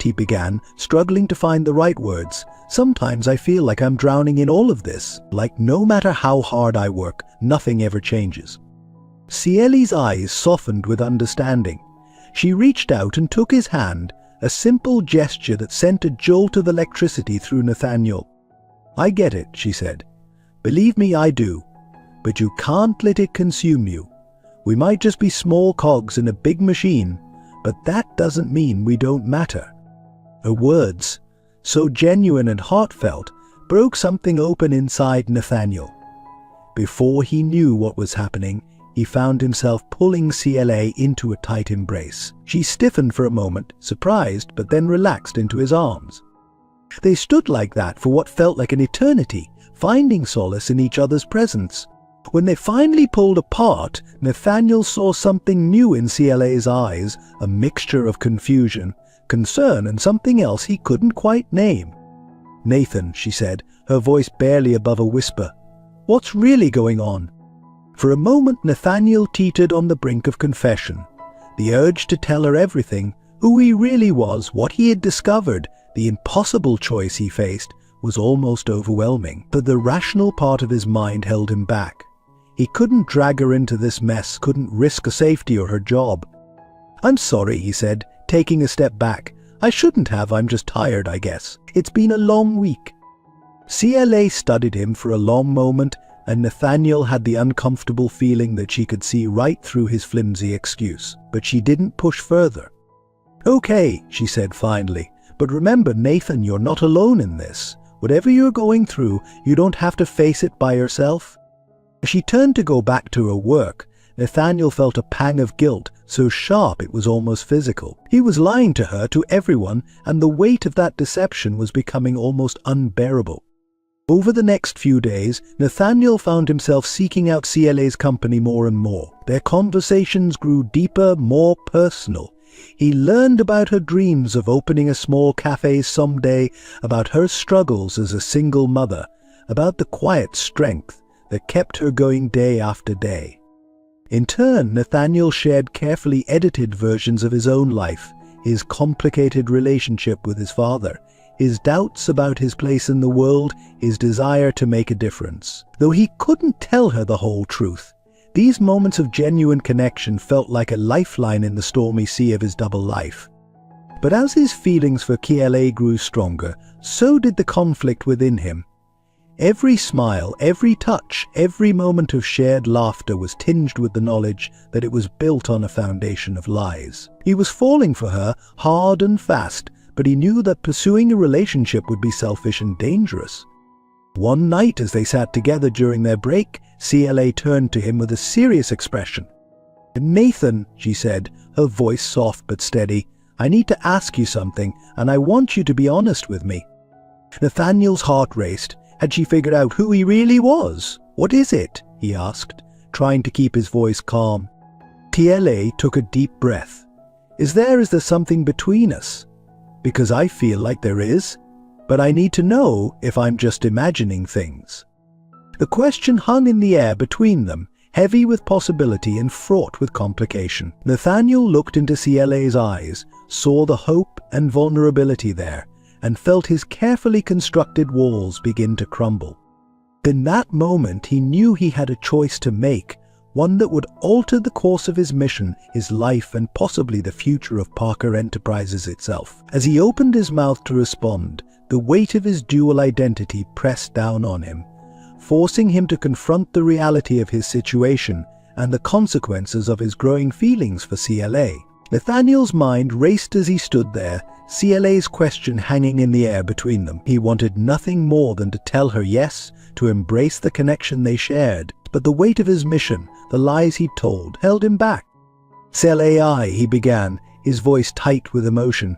He began, struggling to find the right words. "Sometimes I feel like I'm drowning in all of this, like no matter how hard I work, nothing ever changes." CLA's eyes softened with understanding. She reached out and took his hand, a simple gesture that sent a jolt of electricity through Nathaniel. "I get it," she said. "Believe me, I do. But you can't let it consume you. We might just be small cogs in a big machine, but that doesn't mean we don't matter." Her words, so genuine and heartfelt, broke something open inside Nathaniel. Before he knew what was happening, he found himself pulling CLA into a tight embrace. She stiffened for a moment, surprised, but then relaxed into his arms. They stood like that for what felt like an eternity, finding solace in each other's presence. When they finally pulled apart, Nathaniel saw something new in CLA's eyes, a mixture of confusion, concern, and something else he couldn't quite name. "Nathan," she said, her voice barely above a whisper, "what's really going on?" For a moment Nathaniel teetered on the brink of confession. The urge to tell her everything, who he really was, what he had discovered, the impossible choice he faced, was almost overwhelming. But the rational part of his mind held him back. He couldn't drag her into this mess, couldn't risk her safety or her job. "I'm sorry," he said, taking a step back. "I shouldn't have, I'm just tired, I guess. It's been a long week." CLA studied him for a long moment, and Nathaniel had the uncomfortable feeling that she could see right through his flimsy excuse. But she didn't push further. "Okay," she said finally, "but remember, Nathan, you're not alone in this. Whatever you're going through, you don't have to face it by yourself." As she turned to go back to her work, Nathaniel felt a pang of guilt, so sharp it was almost physical. He was lying to her, to everyone, and the weight of that deception was becoming almost unbearable. Over the next few days, Nathaniel found himself seeking out CLA's company more and more. Their conversations grew deeper, more personal. He learned about her dreams of opening a small cafe someday, about her struggles as a single mother, about the quiet strength that kept her going day after day. In turn, Nathaniel shared carefully edited versions of his own life, his complicated relationship with his father, his doubts about his place in the world, his desire to make a difference. Though he couldn't tell her the whole truth, these moments of genuine connection felt like a lifeline in the stormy sea of his double life. But as his feelings for KLA grew stronger, so did the conflict within him. Every smile, every touch, every moment of shared laughter was tinged with the knowledge that it was built on a foundation of lies. He was falling for her hard and fast, but he knew that pursuing a relationship would be selfish and dangerous. One night, as they sat together during their break, CLA turned to him with a serious expression. "Nathan," she said, her voice soft but steady, "I need to ask you something, and I want you to be honest with me." Nathaniel's heart raced. Had she figured out who he really was? "What is it?" he asked, trying to keep his voice calm. TLA took a deep breath. Is there something between us? Because I feel like there is, but I need to know if I'm just imagining things." The question hung in the air between them, heavy with possibility and fraught with complication. Nathaniel looked into CLA's eyes, saw the hope and vulnerability there, and felt his carefully constructed walls begin to crumble. In that moment, he knew he had a choice to make, one that would alter the course of his mission, his life, and possibly the future of Parker Enterprises itself. As he opened his mouth to respond, the weight of his dual identity pressed down on him, forcing him to confront the reality of his situation and the consequences of his growing feelings for CLA. Nathaniel's mind raced as he stood there, CLA's question hanging in the air between them. He wanted nothing more than to tell her yes, to embrace the connection they shared, but the weight of his mission, the lies he'd told, held him back. "CLAI," he began, his voice tight with emotion.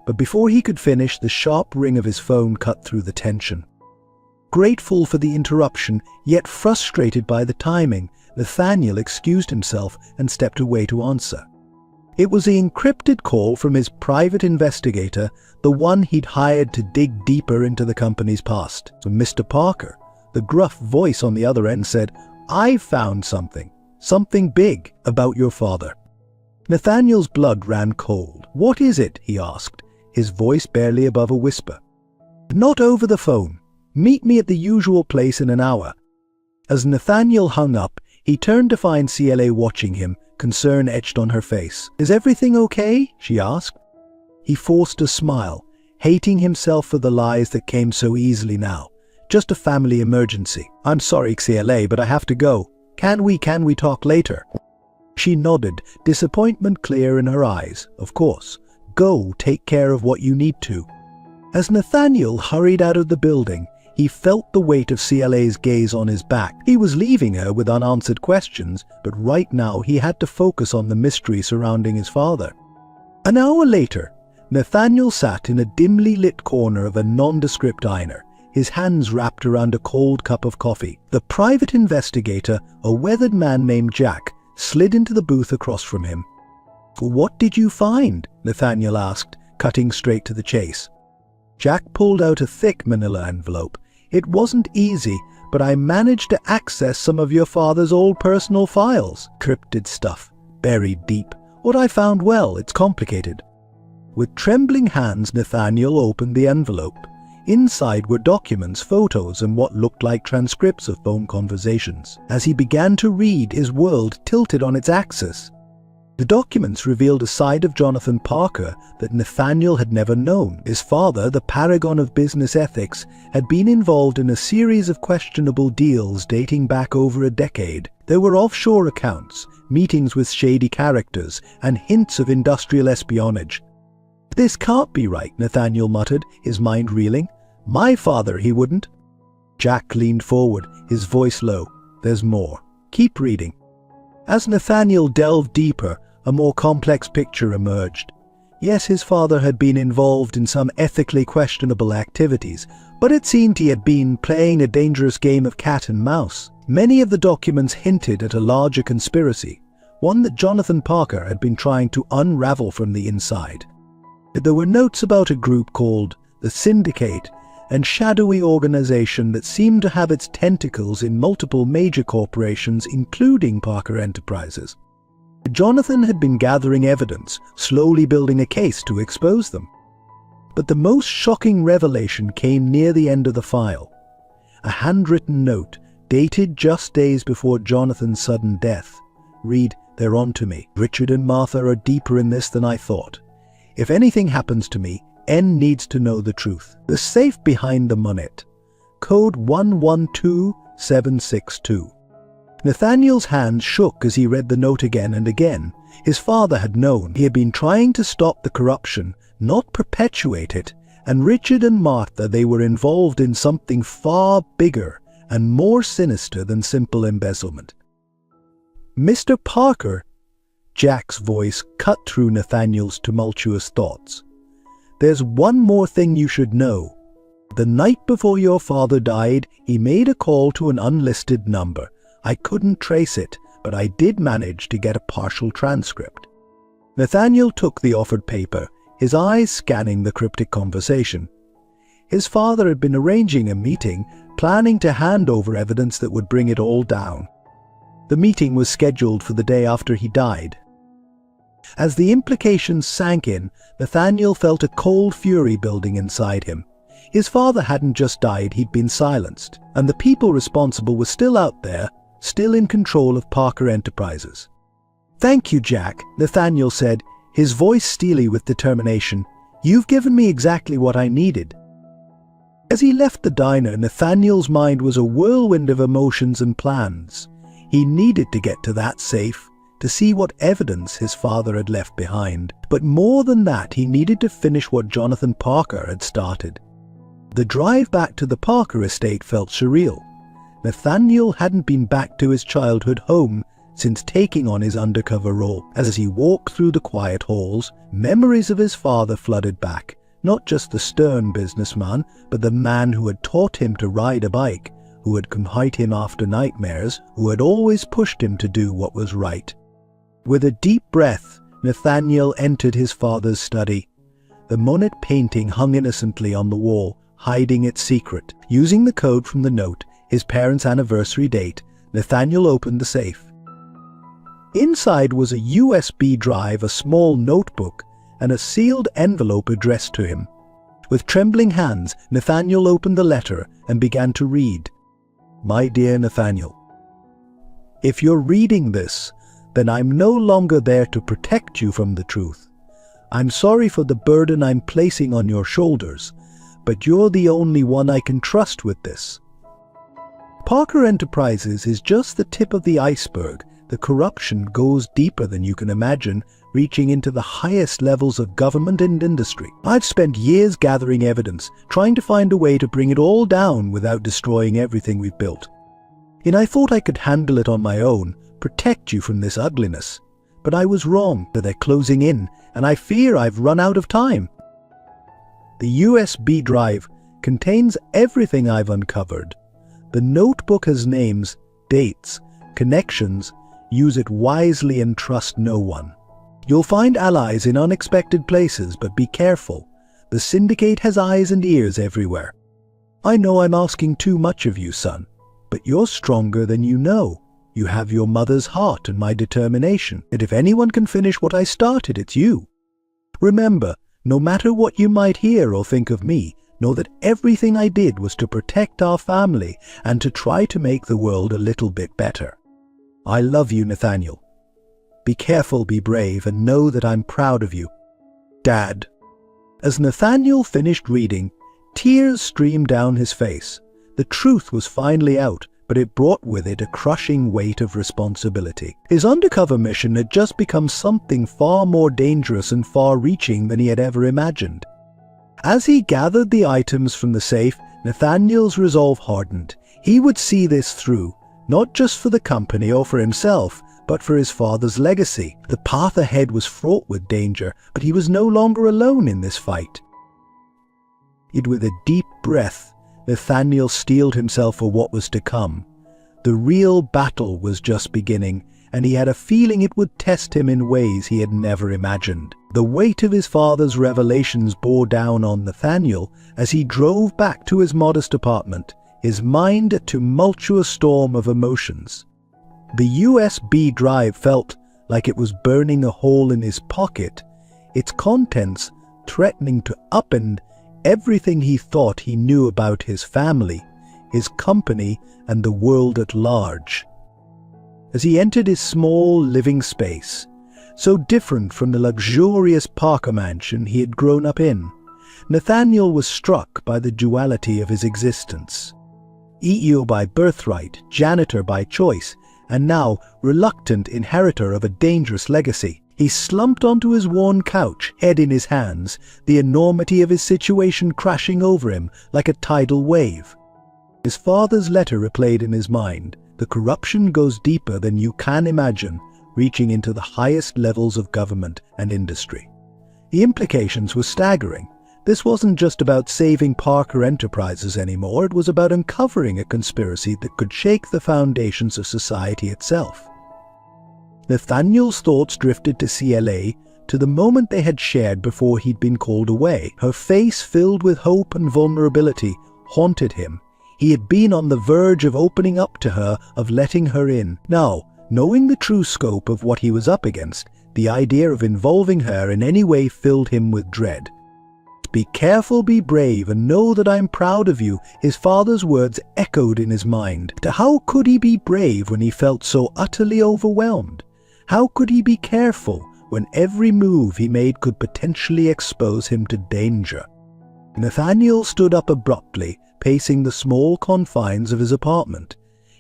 But before he could finish, the sharp ring of his phone cut through the tension. Grateful for the interruption, yet frustrated by the timing, Nathaniel excused himself and stepped away to answer. It was the encrypted call from his private investigator, the one he'd hired to dig deeper into the company's past. So Mr. Parker, the gruff voice on the other end, said, "I've found something big about your father." Nathaniel's blood ran cold. "What is it?" he asked, his voice barely above a whisper. "Not over the phone. Meet me at the usual place in an hour." As Nathaniel hung up, he turned to find CLA watching him, concern etched on her face. "Is everything okay?" she asked. He forced a smile, hating himself for the lies that came so easily now. "Just a family emergency. I'm sorry, CLA, but I have to go. Can we talk later?" She nodded, disappointment clear in her eyes. "Of course. Go, take care of what you need to." As Nathaniel hurried out of the building, he felt the weight of CLA's gaze on his back. He was leaving her with unanswered questions, but right now he had to focus on the mystery surrounding his father. An hour later, Nathaniel sat in a dimly lit corner of a nondescript diner, his hands wrapped around a cold cup of coffee. The private investigator, a weathered man named Jack, slid into the booth across from him. "What did you find?" Nathaniel asked, cutting straight to the chase. Jack pulled out a thick manila envelope. "It wasn't easy, but I managed to access some of your father's old personal files. Cryptid stuff, buried deep. What I found, well, it's complicated." With trembling hands, Nathaniel opened the envelope. Inside were documents, photos, and what looked like transcripts of phone conversations. As he began to read, his world tilted on its axis. The documents revealed a side of Jonathan Parker that Nathaniel had never known. His father, the paragon of business ethics, had been involved in a series of questionable deals dating back over a decade. There were offshore accounts, meetings with shady characters, and hints of industrial espionage. "This can't be right," Nathaniel muttered, his mind reeling. "My father, he wouldn't." Jack leaned forward, his voice low. "There's more. Keep reading." As Nathaniel delved deeper, a more complex picture emerged. Yes, his father had been involved in some ethically questionable activities, but it seemed he had been playing a dangerous game of cat and mouse. Many of the documents hinted at a larger conspiracy, one that Jonathan Parker had been trying to unravel from the inside. There were notes about a group called the Syndicate, and shadowy organization that seemed to have its tentacles in multiple major corporations, including Parker Enterprises. Jonathan had been gathering evidence, slowly building a case to expose them. But the most shocking revelation came near the end of the file. A handwritten note, dated just days before Jonathan's sudden death. Read, "They're on to me. Richard and Martha are deeper in this than I thought. If anything happens to me, N needs to know the truth. The safe behind the monet. Code 112762. Nathaniel's hands shook as he read the note again and again. His father had known. He had been trying to stop the corruption, not perpetuate it. And Richard and Martha, they were involved in something far bigger and more sinister than simple embezzlement. "Mr. Parker," Jack's voice cut through Nathaniel's tumultuous thoughts. "There's one more thing you should know. The night before your father died, he made a call to an unlisted number. I couldn't trace it, but I did manage to get a partial transcript." Nathaniel took the offered paper, his eyes scanning the cryptic conversation. His father had been arranging a meeting, planning to hand over evidence that would bring it all down. The meeting was scheduled for the day after he died. As the implications sank in, Nathaniel felt a cold fury building inside him. His father hadn't just died, he'd been silenced, and the people responsible were still out there, still in control of Parker Enterprises. "Thank you, Jack," Nathaniel said, his voice steely with determination. "You've given me exactly what I needed." As he left the diner, Nathaniel's mind was a whirlwind of emotions and plans. He needed to get to that safe, to see what evidence his father had left behind. But more than that, he needed to finish what Jonathan Parker had started. The drive back to the Parker estate felt surreal. Nathaniel hadn't been back to his childhood home since taking on his undercover role. As he walked through the quiet halls, memories of his father flooded back. Not just the stern businessman, but the man who had taught him to ride a bike, who had come hide him after nightmares, who had always pushed him to do what was right. With a deep breath, Nathaniel entered his father's study. The Monet painting hung innocently on the wall, hiding its secret. Using the code from the note, his parents' anniversary date, Nathaniel opened the safe. Inside was a USB drive, a small notebook, and a sealed envelope addressed to him. With trembling hands, Nathaniel opened the letter and began to read. "My dear Nathaniel, if you're reading this, then I'm no longer there to protect you from the truth. I'm sorry for the burden I'm placing on your shoulders, but you're the only one I can trust with this. Parker Enterprises is just the tip of the iceberg. The corruption goes deeper than you can imagine, reaching into the highest levels of government and industry. I've spent years gathering evidence, trying to find a way to bring it all down without destroying everything we've built. And I thought I could handle it on my own, protect you from this ugliness. But I was wrong. They're closing in, and I fear I've run out of time. The USB drive contains everything I've uncovered. The notebook has names, dates, connections. Use it wisely and trust no one. You'll find allies in unexpected places, but be careful. The syndicate has eyes and ears everywhere. I know I'm asking too much of you, son, but you're stronger than you know. You have your mother's heart and my determination, and if anyone can finish what I started, it's you. Remember, no matter what you might hear or think of me, know that everything I did was to protect our family and to try to make the world a little bit better. I love you, Nathaniel. Be careful, be brave, and know that I'm proud of you. Dad. As Nathaniel finished reading, tears streamed down his face. The truth was finally out, but it brought with it a crushing weight of responsibility. His undercover mission had just become something far more dangerous and far-reaching than he had ever imagined. As he gathered the items from the safe, Nathaniel's resolve hardened. He would see this through, not just for the company or for himself, but for his father's legacy. The path ahead was fraught with danger, but he was no longer alone in this fight. With a deep breath, Nathaniel steeled himself for what was to come. The real battle was just beginning, and he had a feeling it would test him in ways he had never imagined. The weight of his father's revelations bore down on Nathaniel as he drove back to his modest apartment, his mind a tumultuous storm of emotions. The USB drive felt like it was burning a hole in his pocket, its contents threatening to upend everything he thought he knew about his family, his company, and the world at large. As he entered his small living space, so different from the luxurious Parker mansion he had grown up in, Nathaniel was struck by the duality of his existence. EEO by birthright, janitor by choice, and now reluctant inheritor of a dangerous legacy. He slumped onto his worn couch, head in his hands, the enormity of his situation crashing over him like a tidal wave. His father's letter replayed in his mind. The corruption goes deeper than you can imagine, reaching into the highest levels of government and industry. The implications were staggering. This wasn't just about saving Parker Enterprises anymore, it was about uncovering a conspiracy that could shake the foundations of society itself. Nathaniel's thoughts drifted to CLA, to the moment they had shared before he'd been called away. Her face, filled with hope and vulnerability, haunted him. He had been on the verge of opening up to her, of letting her in. Now, knowing the true scope of what he was up against, the idea of involving her in any way filled him with dread. Be careful, be brave, and know that I'm proud of you, his father's words echoed in his mind. How could he be brave when he felt so utterly overwhelmed? How could he be careful when every move he made could potentially expose him to danger? Nathaniel stood up abruptly, pacing the small confines of his apartment.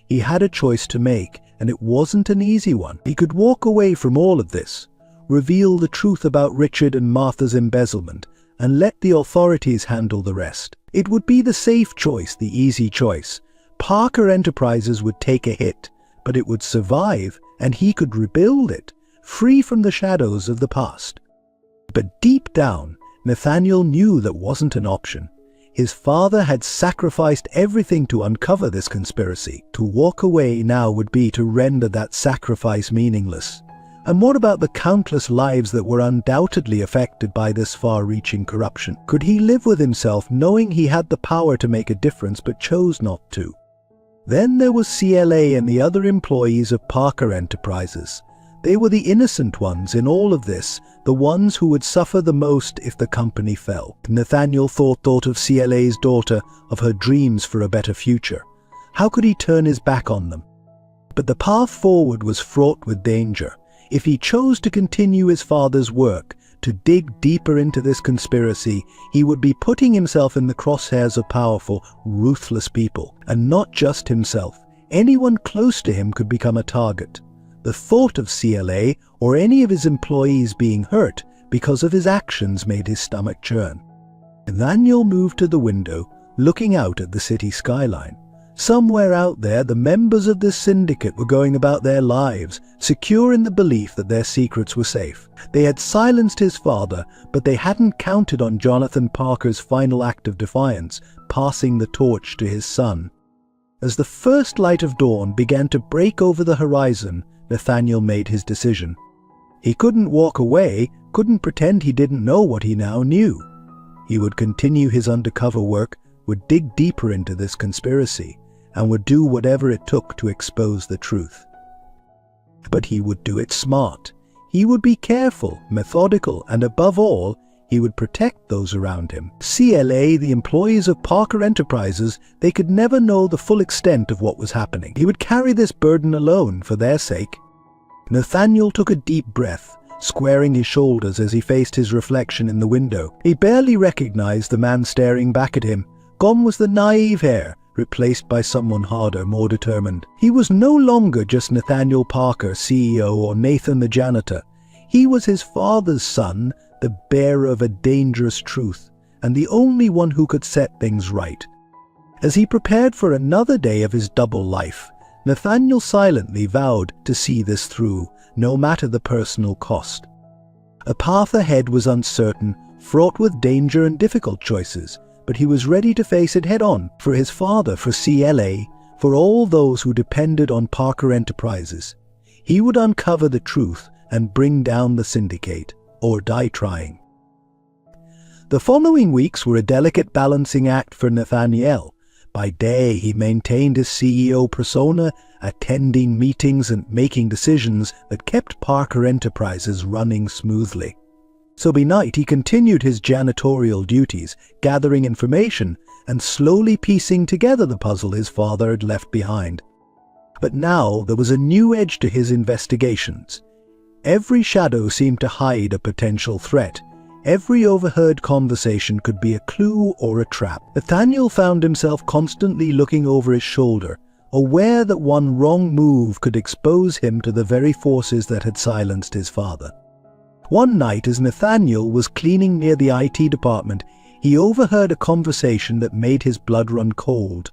He had a choice to make, and it wasn't an easy one. He could walk away from all of this, reveal the truth about Richard and Martha's embezzlement, and let the authorities handle the rest. It would be the safe choice, the easy choice. Parker Enterprises would take a hit, but it would survive, and he could rebuild it, free from the shadows of the past. But deep down, Nathaniel knew that wasn't an option. His father had sacrificed everything to uncover this conspiracy. To walk away now would be to render that sacrifice meaningless. And what about the countless lives that were undoubtedly affected by this far-reaching corruption? Could he live with himself knowing he had the power to make a difference but chose not to? Then there was CLA and the other employees of Parker Enterprises. They were the innocent ones in all of this, the ones who would suffer the most if the company fell. Nathaniel thought of CLA's daughter, of her dreams for a better future. How could he turn his back on them? But the path forward was fraught with danger. If he chose to continue his father's work, to dig deeper into this conspiracy, he would be putting himself in the crosshairs of powerful, ruthless people. And not just himself. Anyone close to him could become a target. The thought of CLA or any of his employees being hurt because of his actions made his stomach churn. Nathaniel moved to the window, looking out at the city skyline. Somewhere out there, the members of this syndicate were going about their lives, secure in the belief that their secrets were safe. They had silenced his father, but they hadn't counted on Jonathan Parker's final act of defiance, passing the torch to his son. As the first light of dawn began to break over the horizon, Nathaniel made his decision. He couldn't walk away, couldn't pretend he didn't know what he now knew. He would continue his undercover work, would dig deeper into this conspiracy, and would do whatever it took to expose the truth. But he would do it smart. He would be careful, methodical, and above all, he would protect those around him. CLA, the employees of Parker Enterprises, they could never know the full extent of what was happening. He would carry this burden alone for their sake. Nathaniel took a deep breath, squaring his shoulders as he faced his reflection in the window. He barely recognized the man staring back at him. Gone was the naive hair, replaced by someone harder, more determined. He was no longer just Nathaniel Parker, CEO, or Nathan the janitor. He was his father's son, the bearer of a dangerous truth, and the only one who could set things right. As he prepared for another day of his double life, Nathaniel silently vowed to see this through, no matter the personal cost. A path ahead was uncertain, fraught with danger and difficult choices, but he was ready to face it head-on, for his father, for CLA, for all those who depended on Parker Enterprises. He would uncover the truth and bring down the syndicate, or die trying. The following weeks were a delicate balancing act for Nathaniel. By day, he maintained his CEO persona, attending meetings and making decisions that kept Parker Enterprises running smoothly. So by night, he continued his janitorial duties, gathering information and slowly piecing together the puzzle his father had left behind. But now there was a new edge to his investigations. Every shadow seemed to hide a potential threat. Every overheard conversation could be a clue or a trap. Nathaniel found himself constantly looking over his shoulder, aware that one wrong move could expose him to the very forces that had silenced his father. One night, as Nathaniel was cleaning near the IT department, he overheard a conversation that made his blood run cold.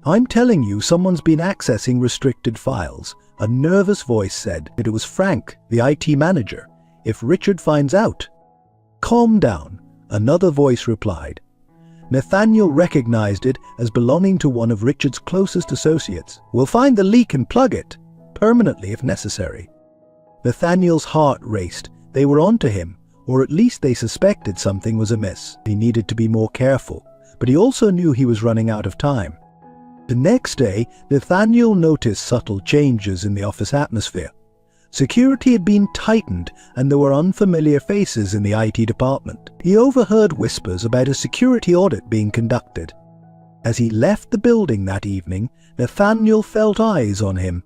"I'm telling you, someone's been accessing restricted files," a nervous voice said. It was Frank, the IT manager. "If Richard finds out..." "Calm down," another voice replied. Nathaniel recognized it as belonging to one of Richard's closest associates. "We'll find the leak and plug it, permanently if necessary." Nathaniel's heart raced. They were onto him, or at least they suspected something was amiss. He needed to be more careful, but he also knew he was running out of time. The next day, Nathaniel noticed subtle changes in the office atmosphere. Security had been tightened, and there were unfamiliar faces in the IT department. He overheard whispers about a security audit being conducted. As he left the building that evening, Nathaniel felt eyes on him.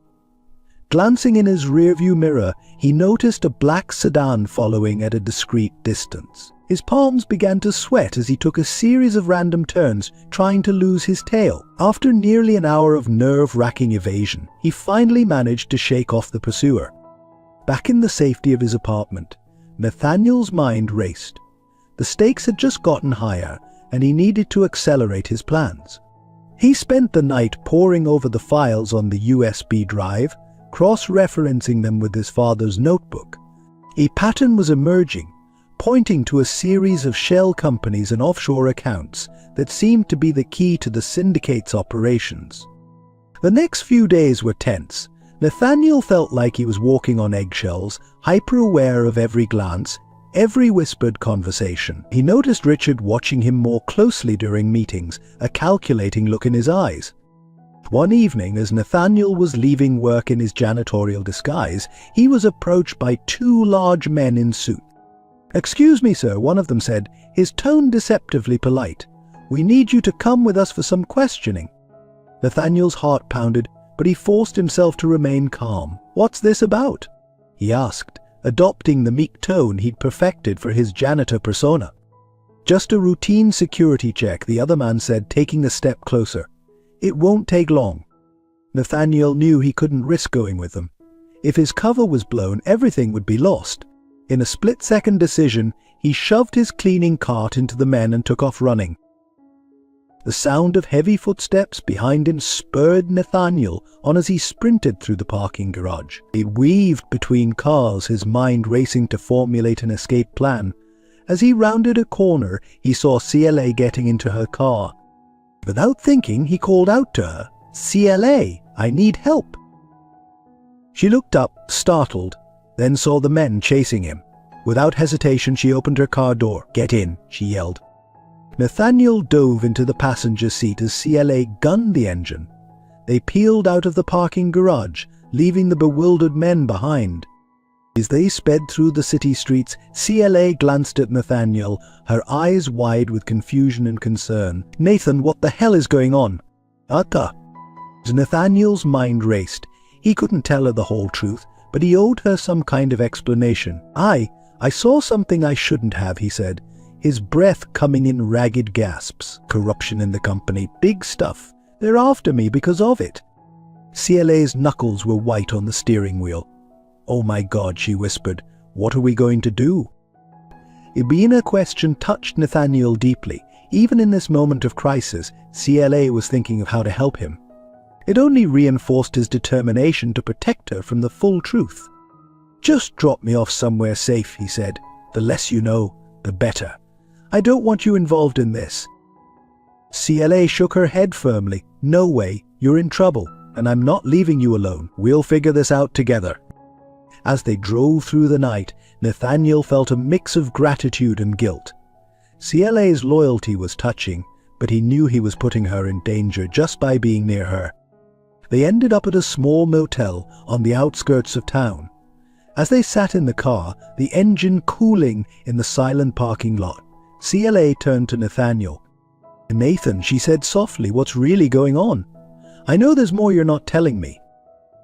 Glancing in his rearview mirror, he noticed a black sedan following at a discreet distance. His palms began to sweat as he took a series of random turns, trying to lose his tail. After nearly an hour of nerve-wracking evasion, he finally managed to shake off the pursuer. Back in the safety of his apartment, Nathaniel's mind raced. The stakes had just gotten higher, and he needed to accelerate his plans. He spent the night poring over the files on the USB drive, cross-referencing them with his father's notebook. A pattern was emerging, pointing to a series of shell companies and offshore accounts that seemed to be the key to the syndicate's operations. The next few days were tense. Nathaniel felt like he was walking on eggshells, hyper-aware of every glance, every whispered conversation. He noticed Richard watching him more closely during meetings, a calculating look in his eyes. One evening, as Nathaniel was leaving work in his janitorial disguise, he was approached by two large men in suits. "Excuse me, sir," one of them said, his tone deceptively polite. "We need you to come with us for some questioning." Nathaniel's heart pounded, but he forced himself to remain calm. "What's this about?" he asked, adopting the meek tone he'd perfected for his janitor persona. "Just a routine security check," the other man said, taking a step closer. "It won't take long." Nathaniel knew he couldn't risk going with them. If his cover was blown, everything would be lost. In a split-second decision, he shoved his cleaning cart into the men and took off running. The sound of heavy footsteps behind him spurred Nathaniel on as he sprinted through the parking garage. He weaved between cars, his mind racing to formulate an escape plan. As he rounded a corner, he saw CLA getting into her car. Without thinking, he called out to her, "CLA, I need help." She looked up, startled, then saw the men chasing him. Without hesitation, she opened her car door. "Get in," she yelled. Nathaniel dove into the passenger seat as CLA gunned the engine. They peeled out of the parking garage, leaving the bewildered men behind. As they sped through the city streets, CLA glanced at Nathaniel, her eyes wide with confusion and concern. "Nathan, what the hell is going on?" "Atta." As Nathaniel's mind raced, he couldn't tell her the whole truth, but he owed her some kind of explanation. I saw something I shouldn't have," he said, his breath coming in ragged gasps. "Corruption in the company, big stuff. They're after me because of it." CLA's knuckles were white on the steering wheel. "Oh my God," she whispered, "what are we going to do?" It being a question touched Nathaniel deeply. Even in this moment of crisis, CLA was thinking of how to help him. It only reinforced his determination to protect her from the full truth. "Just drop me off somewhere safe," he said. "The less you know, the better. I don't want you involved in this." CLA shook her head firmly. "No way, you're in trouble, and I'm not leaving you alone. We'll figure this out together." As they drove through the night, Nathaniel felt a mix of gratitude and guilt. CLA's loyalty was touching, but he knew he was putting her in danger just by being near her. They ended up at a small motel on the outskirts of town. As they sat in the car, the engine cooling in the silent parking lot, CLA turned to Nathaniel. "Nathan," she said softly, "what's really going on? I know there's more you're not telling me."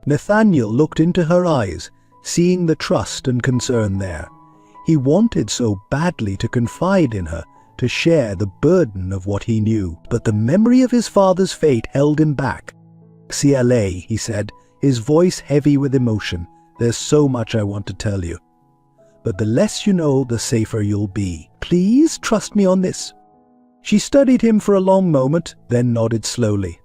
Nathaniel looked into her eyes, seeing the trust and concern there. He wanted so badly to confide in her, to share the burden of what he knew, but the memory of his father's fate held him back. "CLA," he said, his voice heavy with emotion, "there's so much I want to tell you. But the less you know, the safer you'll be. Please trust me on this." She studied him for a long moment, then nodded slowly.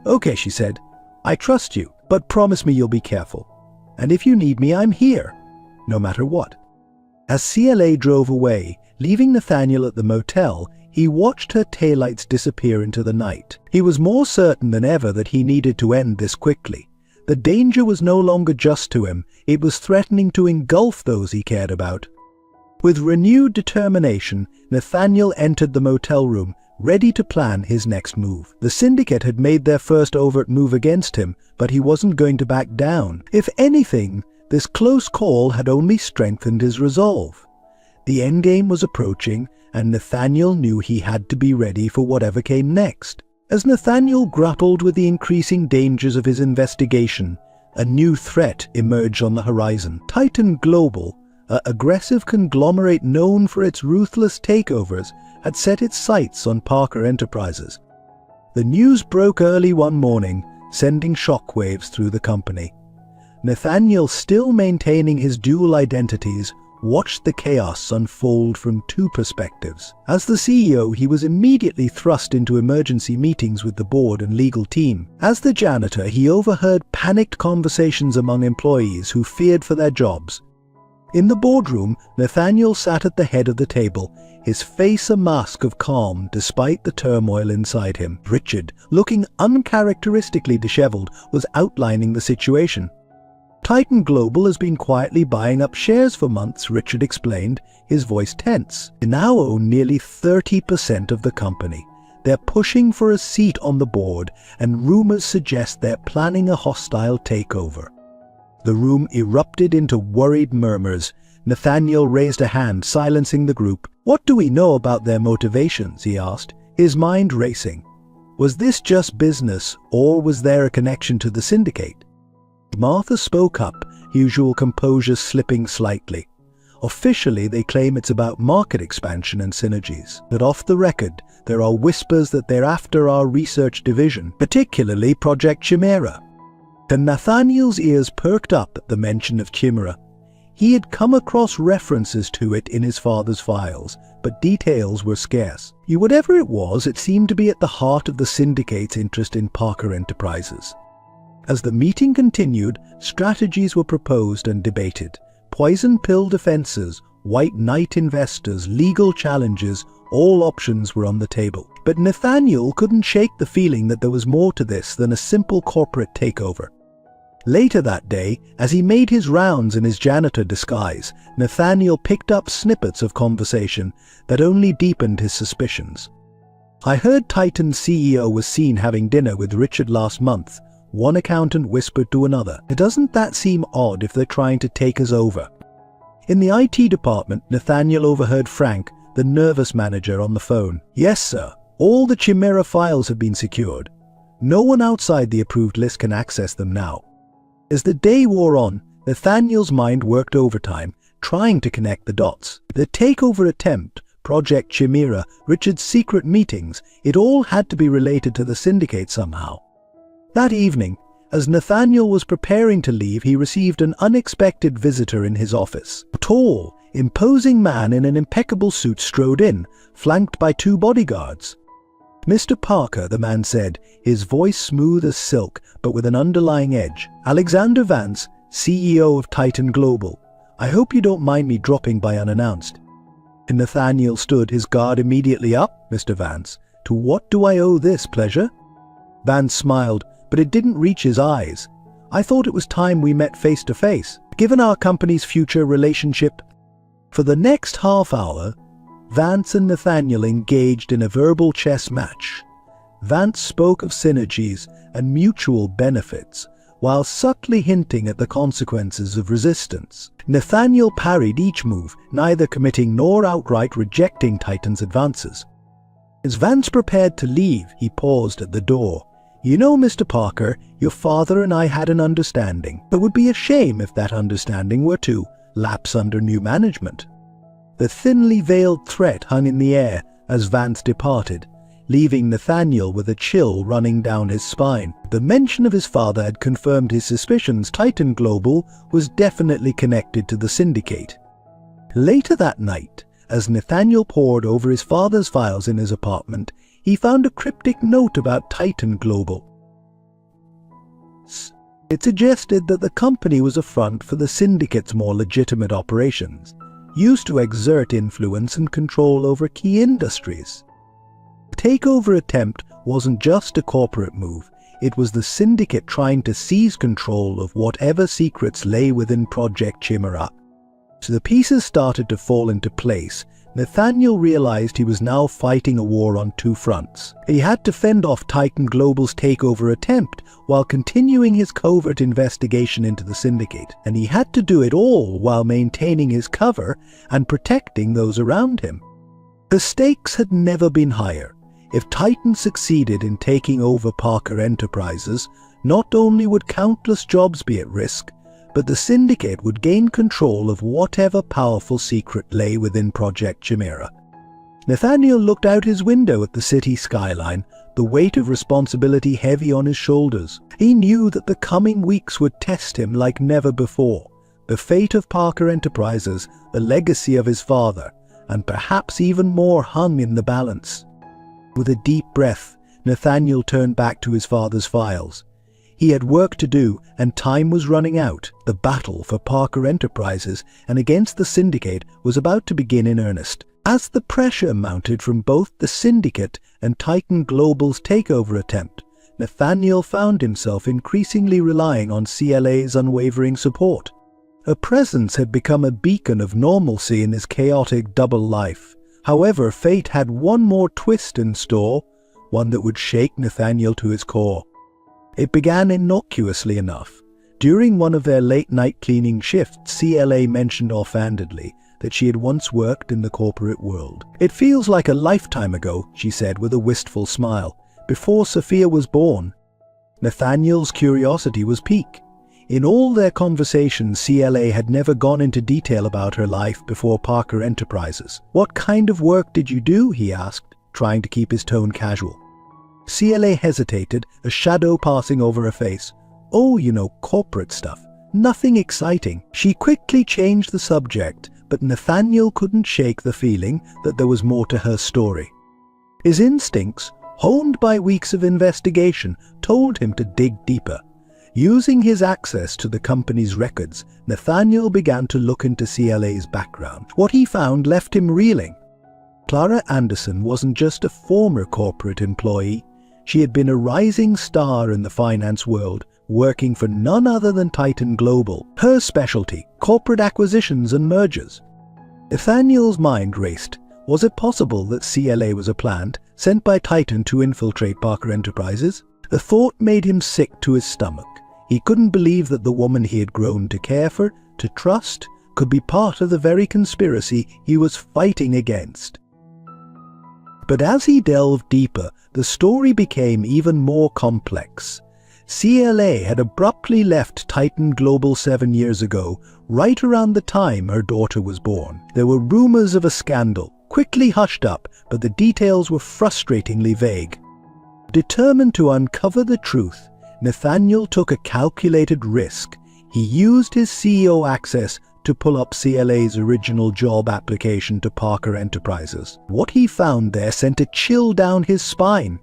"Okay," she said, "I trust you, but promise me you'll be careful. And if you need me, I'm here, no matter what." As CLA drove away, leaving Nathaniel at the motel, he watched her taillights disappear into the night. He was more certain than ever that he needed to end this quickly. The danger was no longer just to him, it was threatening to engulf those he cared about. With renewed determination, Nathaniel entered the motel room, ready to plan his next move. The syndicate had made their first overt move against him, but he wasn't going to back down. If anything, this close call had only strengthened his resolve. The endgame was approaching, and Nathaniel knew he had to be ready for whatever came next. As Nathaniel grappled with the increasing dangers of his investigation, a new threat emerged on the horizon. Titan Global, an aggressive conglomerate known for its ruthless takeovers, had set its sights on Parker Enterprises. The news broke early one morning, sending shockwaves through the company. Nathaniel, still maintaining his dual identities, watched the chaos unfold from two perspectives. As the CEO, he was immediately thrust into emergency meetings with the board and legal team. As the janitor, he overheard panicked conversations among employees who feared for their jobs. In the boardroom, Nathaniel sat at the head of the table, his face a mask of calm despite the turmoil inside him. Richard, looking uncharacteristically disheveled, was outlining the situation. "Titan Global has been quietly buying up shares for months," Richard explained, his voice tense. "They now own nearly 30% of the company. They're pushing for a seat on the board, and rumors suggest they're planning a hostile takeover." The room erupted into worried murmurs. Nathaniel raised a hand, silencing the group. "What do we know about their motivations?" he asked, his mind racing. Was this just business, or was there a connection to the syndicate? Martha spoke up, usual composure slipping slightly. Officially, they claim it's about market expansion and synergies. But off the record, there are whispers that they're after our research division, particularly Project Chimera. And Nathaniel's ears perked up at the mention of Chimera. He had come across references to it in his father's files, but details were scarce. Whatever it was, it seemed to be at the heart of the syndicate's interest in Parker Enterprises. As the meeting continued, strategies were proposed and debated. Poison pill defenses, white knight investors, legal challenges, all options were on the table. But Nathaniel couldn't shake the feeling that there was more to this than a simple corporate takeover. Later that day, as he made his rounds in his janitor disguise, Nathaniel picked up snippets of conversation that only deepened his suspicions. "I heard Titan's CEO was seen having dinner with Richard last month," one accountant whispered to another. "Doesn't that seem odd if they're trying to take us over?" In the IT department, Nathaniel overheard Frank, the nervous manager, on the phone. "Yes, sir. All the Chimera files have been secured. No one outside the approved list can access them now." As the day wore on, Nathaniel's mind worked overtime, trying to connect the dots. The takeover attempt, Project Chimera, Richard's secret meetings, it all had to be related to the syndicate somehow. That evening, as Nathaniel was preparing to leave, he received an unexpected visitor in his office. A tall, imposing man in an impeccable suit strode in, flanked by 2 bodyguards. "Mr. Parker," the man said, his voice smooth as silk but with an underlying edge. "Alexander Vance, CEO of Titan Global. I hope you don't mind me dropping by unannounced." And Nathaniel stood, his guard immediately up. "Mr. Vance, to what do I owe this pleasure?" Vance smiled, but it didn't reach his eyes. "I thought it was time we met face to face, given our company's future relationship." For the next half hour, Vance and Nathaniel engaged in a verbal chess match. Vance spoke of synergies and mutual benefits, while subtly hinting at the consequences of resistance. Nathaniel parried each move, neither committing nor outright rejecting Titan's advances. As Vance prepared to leave, he paused at the door. "You know, Mr. Parker, your father and I had an understanding. It would be a shame if that understanding were to lapse under new management." The thinly veiled threat hung in the air as Vance departed, leaving Nathaniel with a chill running down his spine. The mention of his father had confirmed his suspicions. Titan Global was definitely connected to the syndicate. Later that night, as Nathaniel pored over his father's files in his apartment, he found a cryptic note about Titan Global. It suggested that the company was a front for the syndicate's more legitimate operations, used to exert influence and control over key industries. The takeover attempt wasn't just a corporate move, it was the syndicate trying to seize control of whatever secrets lay within Project Chimera. So the pieces started to fall into place. Nathaniel realized he was now fighting a war on 2 fronts. He had to fend off Titan Global's takeover attempt while continuing his covert investigation into the syndicate, and he had to do it all while maintaining his cover and protecting those around him. The stakes had never been higher. If Titan succeeded in taking over Parker Enterprises, not only would countless jobs be at risk, but the syndicate would gain control of whatever powerful secret lay within Project Chimera. Nathaniel looked out his window at the city skyline, the weight of responsibility heavy on his shoulders. He knew that the coming weeks would test him like never before. The fate of Parker Enterprises, the legacy of his father, and perhaps even more hung in the balance. With a deep breath, Nathaniel turned back to his father's files. He had work to do, and time was running out. The battle for Parker Enterprises and against the syndicate was about to begin in earnest. As the pressure mounted from both the syndicate and Titan Global's takeover attempt, Nathaniel found himself increasingly relying on CLA's unwavering support. Her presence had become a beacon of normalcy in his chaotic double life. However, fate had one more twist in store, one that would shake Nathaniel to his core. It began innocuously enough. During one of their late-night cleaning shifts, CLA mentioned offhandedly that she had once worked in the corporate world. "It feels like a lifetime ago," she said with a wistful smile, "before Sophia was born." Nathaniel's curiosity was piqued. In all their conversations, CLA had never gone into detail about her life before Parker Enterprises. "What kind of work did you do?" he asked, trying to keep his tone casual. CLA hesitated, a shadow passing over her face. "Oh, corporate stuff. Nothing exciting." She quickly changed the subject, but Nathaniel couldn't shake the feeling that there was more to her story. His instincts, honed by weeks of investigation, told him to dig deeper. Using his access to the company's records, Nathaniel began to look into CLA's background. What he found left him reeling. Clara Anderson wasn't just a former corporate employee. She had been a rising star in the finance world, working for none other than Titan Global. Her specialty, corporate acquisitions and mergers. Nathaniel's mind raced. Was it possible that CLA was a plant sent by Titan to infiltrate Parker Enterprises? The thought made him sick to his stomach. He couldn't believe that the woman he had grown to care for, to trust, could be part of the very conspiracy he was fighting against. But as he delved deeper, the story became even more complex. CLA had abruptly left Titan Global 7 years ago, right around the time her daughter was born. There were rumors of a scandal, quickly hushed up, but the details were frustratingly vague. Determined to uncover the truth, Nathaniel took a calculated risk. He used his CEO access to pull up CLA's original job application to Parker Enterprises. What he found there sent a chill down his spine.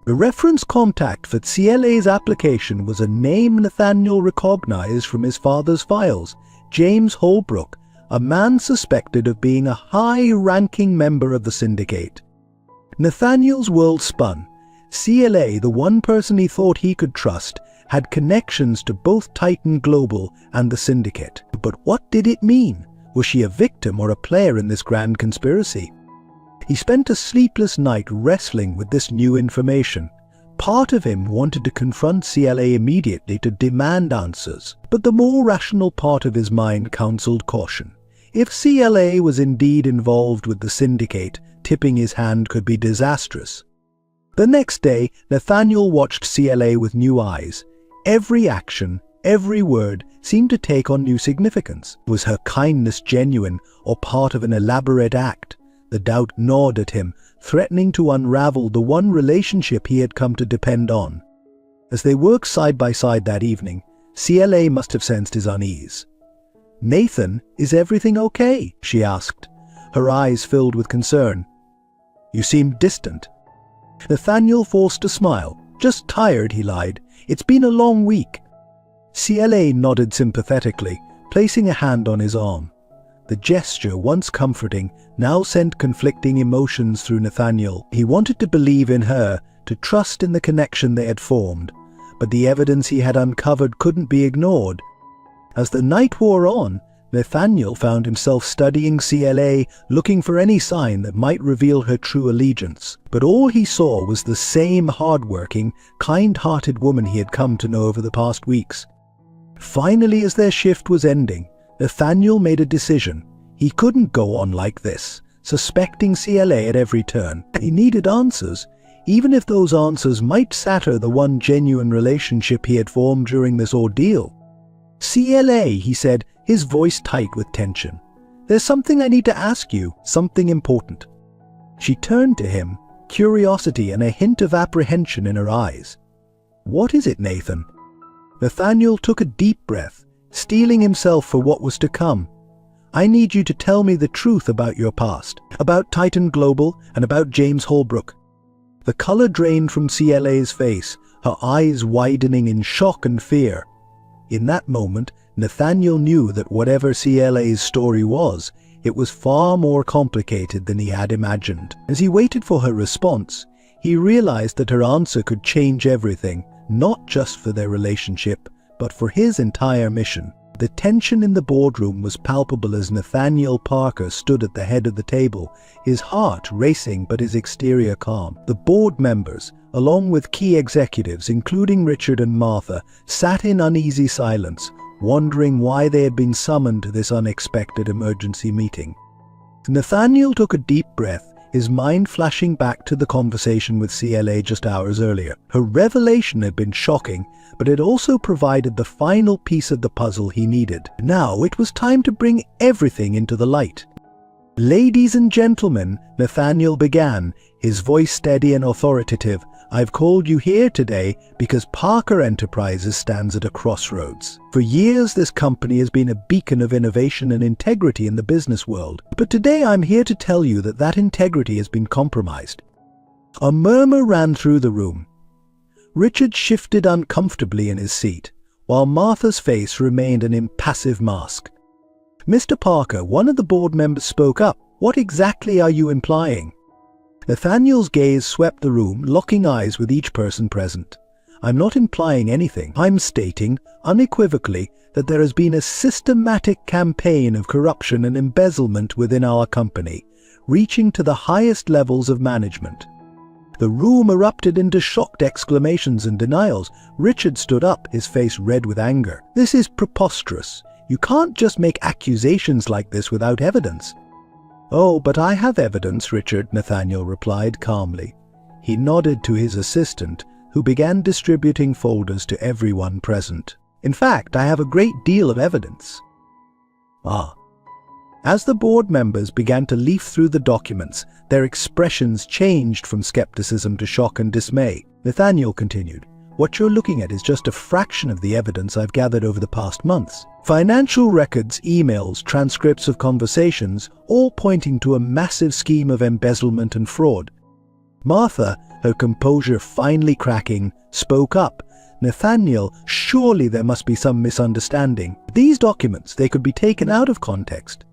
The reference contact for CLA's application was a name Nathaniel recognized from his father's files, James Holbrook, a man suspected of being a high-ranking member of the syndicate. Nathaniel's world spun. CLA, the one person he thought he could trust, had connections to both Titan Global and the syndicate. But what did it mean? Was she a victim or a player in this grand conspiracy? He spent a sleepless night wrestling with this new information. Part of him wanted to confront CLA immediately to demand answers, but the more rational part of his mind counseled caution. If CLA was indeed involved with the syndicate, tipping his hand could be disastrous. The next day, Nathaniel watched CLA with new eyes. Every action, every word seemed to take on new significance. Was her kindness genuine or part of an elaborate act? The doubt gnawed at him, threatening to unravel the one relationship he had come to depend on. As they worked side by side that evening, CLA must have sensed his unease. "Nathan, is everything okay?" she asked, her eyes filled with concern. "You seem distant." Nathaniel forced a smile. "Just tired," he lied. "It's been a long week." CLA nodded sympathetically, placing a hand on his arm. The gesture, once comforting, now sent conflicting emotions through Nathaniel. He wanted to believe in her, to trust in the connection they had formed, but the evidence he had uncovered couldn't be ignored. As the night wore on, Nathaniel found himself studying CLA, looking for any sign that might reveal her true allegiance. But all he saw was the same hard-working, kind-hearted woman he had come to know over the past weeks. Finally, as their shift was ending, Nathaniel made a decision. He couldn't go on like this, suspecting CLA at every turn. He needed answers, even if those answers might shatter the one genuine relationship he had formed during this ordeal. "CLA," he said, his voice tight with tension. "There's something I need to ask you, something important." She turned to him, curiosity and a hint of apprehension in her eyes. "What is it, Nathan?" Nathaniel took a deep breath, steeling himself for what was to come. "I need you to tell me the truth about your past, about Titan Global and about James Holbrook." The color drained from CLA's face, her eyes widening in shock and fear. In that moment, Nathaniel knew that whatever CLA's story was, it was far more complicated than he had imagined. As he waited for her response, he realized that her answer could change everything, not just for their relationship, but for his entire mission. The tension in the boardroom was palpable as Nathaniel Parker stood at the head of the table, his heart racing but his exterior calm. The board members, along with key executives, including Richard and Martha, sat in uneasy silence, wondering why they had been summoned to this unexpected emergency meeting. Nathaniel took a deep breath, his mind flashing back to the conversation with CLA just hours earlier. Her revelation had been shocking, but it also provided the final piece of the puzzle he needed. Now it was time to bring everything into the light. "Ladies and gentlemen," Nathaniel began, his voice steady and authoritative, "I've called you here today because Parker Enterprises stands at a crossroads. For years, this company has been a beacon of innovation and integrity in the business world. But today I'm here to tell you that that integrity has been compromised." A murmur ran through the room. Richard shifted uncomfortably in his seat, while Martha's face remained an impassive mask. "Mr. Parker," one of the board members spoke up, "what exactly are you implying?" Nathaniel's gaze swept the room, locking eyes with each person present. "I'm not implying anything. I'm stating, unequivocally, that there has been a systematic campaign of corruption and embezzlement within our company, reaching to the highest levels of management." The room erupted into shocked exclamations and denials. Richard stood up, his face red with anger. "This is preposterous. You can't just make accusations like this without evidence." "Oh, but I have evidence, Richard," Nathaniel replied calmly. He nodded to his assistant, who began distributing folders to everyone present. "In fact, I have a great deal of evidence." As the board members began to leaf through the documents, their expressions changed from skepticism to shock and dismay. Nathaniel continued, "What you're looking at is just a fraction of the evidence I've gathered over the past months. Financial records, emails, transcripts of conversations, all pointing to a massive scheme of embezzlement and fraud." Martha, her composure finally cracking, spoke up. "Nathaniel, surely there must be some misunderstanding. These documents, they could be taken out of context."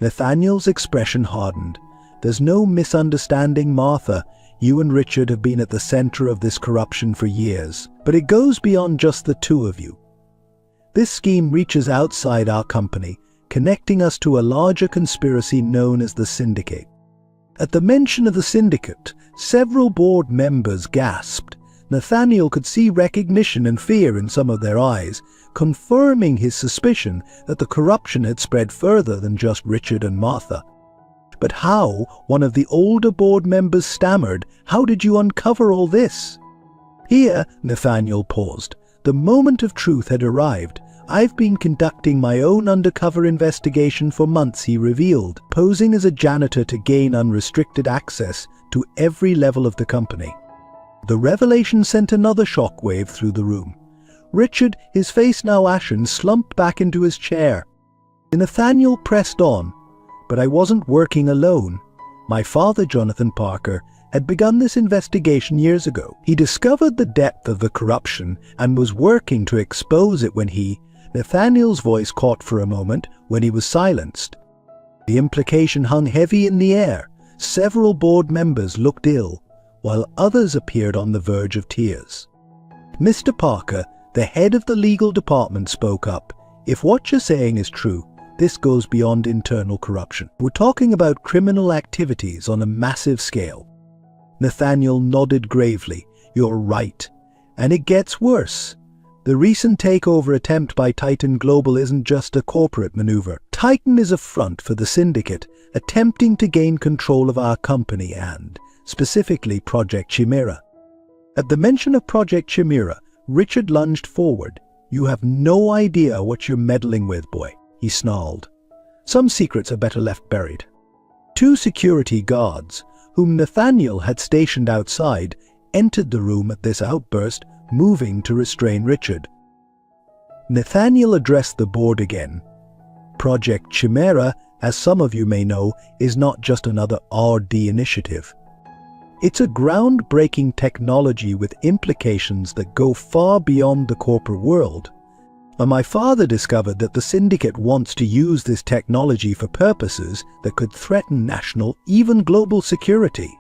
Nathaniel's expression hardened. "There's no misunderstanding, Martha. You and Richard have been at the center of this corruption for years. But it goes beyond just the two of you. This scheme reaches outside our company, connecting us to a larger conspiracy known as the Syndicate." At the mention of the Syndicate, several board members gasped. Nathaniel could see recognition and fear in some of their eyes, confirming his suspicion that the corruption had spread further than just Richard and Martha. "But how?" one of the older board members stammered. "How did you uncover all this?" Here, Nathaniel paused. The moment of truth had arrived. "I've been conducting my own undercover investigation for months," he revealed, posing as a janitor to gain unrestricted access to every level of the company. The revelation sent another shockwave through the room. Richard, his face now ashen, slumped back into his chair. Nathaniel pressed on. "But I wasn't working alone. My father, Jonathan Parker, had begun this investigation years ago. He discovered the depth of the corruption and was working to expose it when he..." Nathaniel's voice caught for a moment when he was silenced. The implication hung heavy in the air. Several board members looked ill, while others appeared on the verge of tears. "Mr. Parker, the head of the legal department, spoke up. If what you're saying is true, this goes beyond internal corruption. We're talking about criminal activities on a massive scale." Nathaniel nodded gravely. "You're right. And it gets worse. The recent takeover attempt by Titan Global isn't just a corporate maneuver. Titan is a front for the Syndicate, attempting to gain control of our company and, specifically, Project Chimera." At the mention of Project Chimera, Richard lunged forward. "You have no idea what you're meddling with, boy," he snarled. "Some secrets are better left buried." Two security guards, whom Nathaniel had stationed outside, entered the room at this outburst, moving to restrain Richard. Nathaniel addressed the board again. Project Chimera, as some of you may know, is not just another RD initiative. It's a groundbreaking technology with implications that go far beyond the corporate world. And my father discovered that the Syndicate wants to use this technology for purposes that could threaten national, even global security.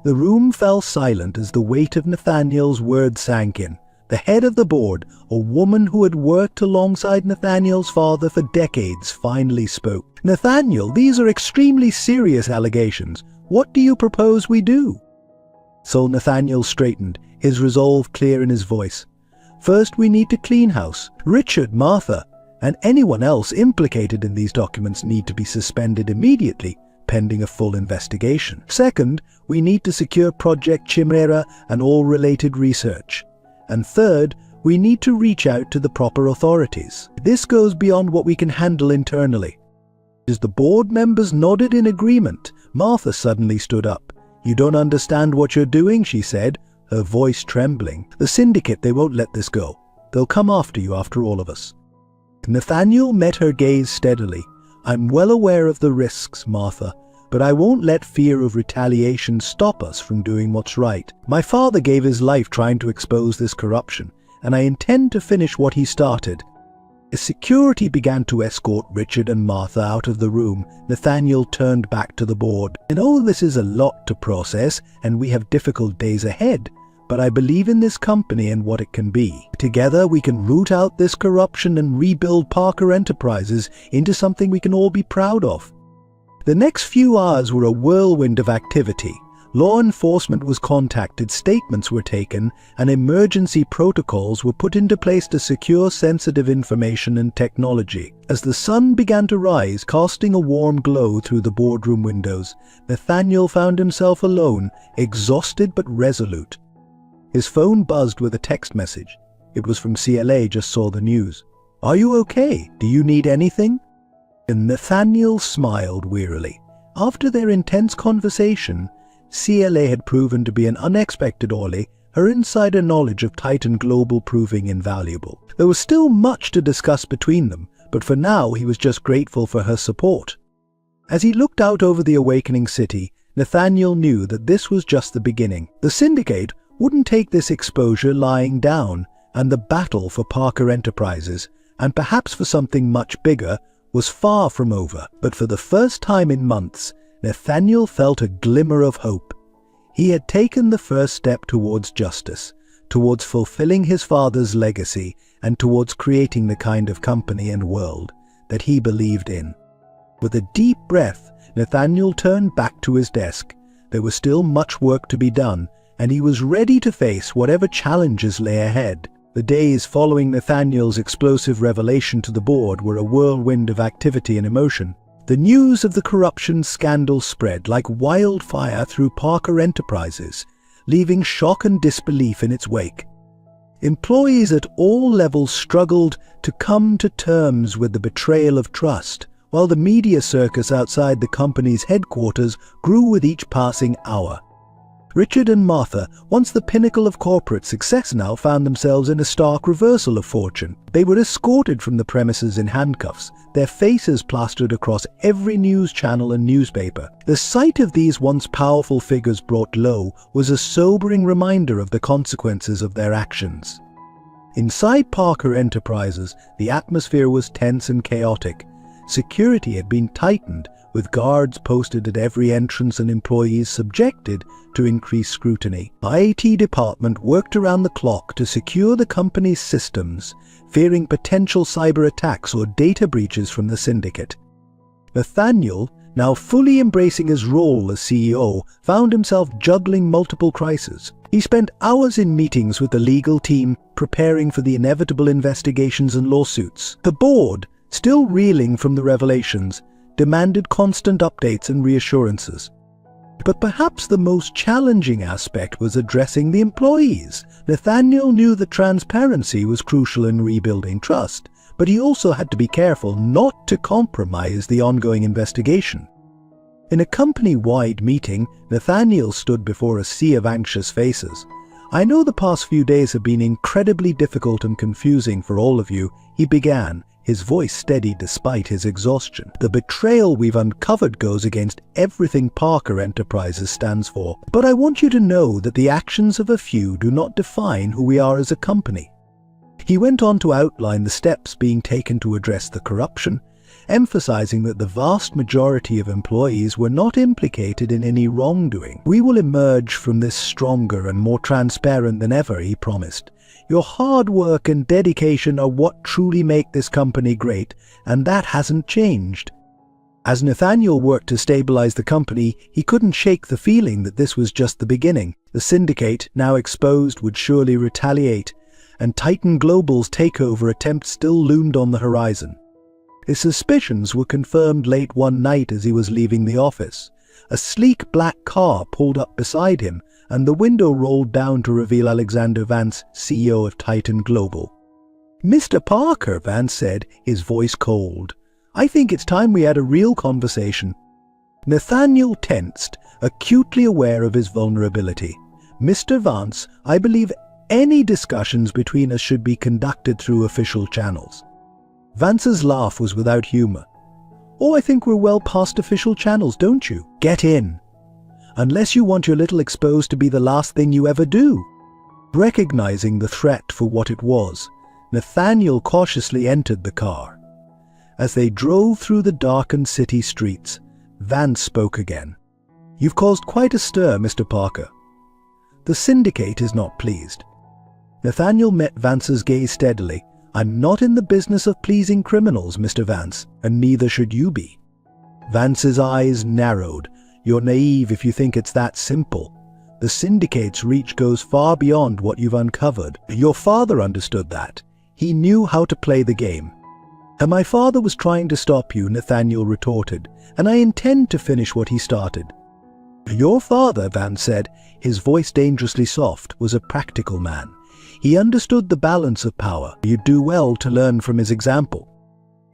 The room fell silent as the weight of Nathaniel's words sank in. The head of the board, a woman who had worked alongside Nathaniel's father for decades, finally spoke. "Nathaniel, these are extremely serious allegations. What do you propose we do?" So Nathaniel straightened, his resolve clear in his voice. "First, we need to clean house. Richard, Martha, and anyone else implicated in these documents need to be suspended immediately, pending a full investigation. Second, we need to secure Project Chimera and all related research. And third, we need to reach out to the proper authorities. This goes beyond what we can handle internally. As the board members nodded in agreement, Martha suddenly stood up. "You don't understand what you're doing," she said, her voice trembling. "The syndicate, they won't let this go. They'll come after you, after all of us." Nathaniel met her gaze steadily. "I'm well aware of the risks, Martha, but I won't let fear of retaliation stop us from doing what's right. My father gave his life trying to expose this corruption, and I intend to finish what he started." As security began to escort Richard and Martha out of the room, Nathaniel turned back to the board. "I know this is a lot to process, and we have difficult days ahead, but I believe in this company and what it can be. Together we can root out this corruption and rebuild Parker Enterprises into something we can all be proud of." The next few hours were a whirlwind of activity. Law enforcement was contacted, statements were taken, and emergency protocols were put into place to secure sensitive information and technology. As the sun began to rise, casting a warm glow through the boardroom windows, Nathaniel found himself alone, exhausted but resolute. His phone buzzed with a text message. It was from CLA, just saw the news. "Are you okay? Do you need anything?" And Nathaniel smiled wearily. After their intense conversation, CLA had proven to be an unexpected ally, her insider knowledge of Titan Global proving invaluable. There was still much to discuss between them, but for now he was just grateful for her support. As he looked out over the awakening city, Nathaniel knew that this was just the beginning. The syndicate wouldn't take this exposure lying down, and the battle for Parker Enterprises, and perhaps for something much bigger, was far from over. But for the first time in months, Nathaniel felt a glimmer of hope. He had taken the first step towards justice, towards fulfilling his father's legacy, and towards creating the kind of company and world that he believed in. With a deep breath, Nathaniel turned back to his desk. There was still much work to be done, and he was ready to face whatever challenges lay ahead. The days following Nathaniel's explosive revelation to the board were a whirlwind of activity and emotion. The news of the corruption scandal spread like wildfire through Parker Enterprises, leaving shock and disbelief in its wake. Employees at all levels struggled to come to terms with the betrayal of trust, while the media circus outside the company's headquarters grew with each passing hour. Richard and Martha, once the pinnacle of corporate success, now found themselves in a stark reversal of fortune. They were escorted from the premises in handcuffs, their faces plastered across every news channel and newspaper. The sight of these once powerful figures brought low was a sobering reminder of the consequences of their actions. Inside Parker Enterprises, the atmosphere was tense and chaotic. Security had been tightened, with guards posted at every entrance and employees subjected to increased scrutiny. The IT department worked around the clock to secure the company's systems, fearing potential cyber attacks or data breaches from the syndicate. Nathaniel, now fully embracing his role as CEO, found himself juggling multiple crises. He spent hours in meetings with the legal team, preparing for the inevitable investigations and lawsuits. The board, still reeling from the revelations, demanded constant updates and reassurances. But perhaps the most challenging aspect was addressing the employees. Nathaniel knew that transparency was crucial in rebuilding trust, but he also had to be careful not to compromise the ongoing investigation. In a company-wide meeting, Nathaniel stood before a sea of anxious faces. "I know the past few days have been incredibly difficult and confusing for all of you," he began, his voice steady despite his exhaustion. "The betrayal we've uncovered goes against everything Parker Enterprises stands for. But I want you to know that the actions of a few do not define who we are as a company." He went on to outline the steps being taken to address the corruption, emphasizing that the vast majority of employees were not implicated in any wrongdoing. "We will emerge from this stronger and more transparent than ever," he promised. "Your hard work and dedication are what truly make this company great, and that hasn't changed." As Nathaniel worked to stabilize the company, he couldn't shake the feeling that this was just the beginning. The syndicate, now exposed, would surely retaliate, and Titan Global's takeover attempt still loomed on the horizon. His suspicions were confirmed late one night as he was leaving the office. A sleek black car pulled up beside him, and the window rolled down to reveal Alexander Vance, CEO of Titan Global. "Mr. Parker," Vance said, his voice cold. "I think it's time we had a real conversation." Nathaniel tensed, acutely aware of his vulnerability. "Mr. Vance, I believe any discussions between us should be conducted through official channels." Vance's laugh was without humor. "Oh, I think we're well past official channels, don't you? Get in. Unless you want your little exposed to be the last thing you ever do." Recognizing the threat for what it was, Nathaniel cautiously entered the car. As they drove through the darkened city streets, Vance spoke again. "You've caused quite a stir, Mr. Parker. The syndicate is not pleased." Nathaniel met Vance's gaze steadily. "I'm not in the business of pleasing criminals, Mr. Vance, and neither should you be." Vance's eyes narrowed. "You're naive if you think it's that simple. The syndicate's reach goes far beyond what you've uncovered. Your father understood that. He knew how to play the game." "And my father was trying to stop you," Nathaniel retorted, "and I intend to finish what he started." "Your father," Vance said, his voice dangerously soft, "was a practical man. He understood the balance of power. You'd do well to learn from his example."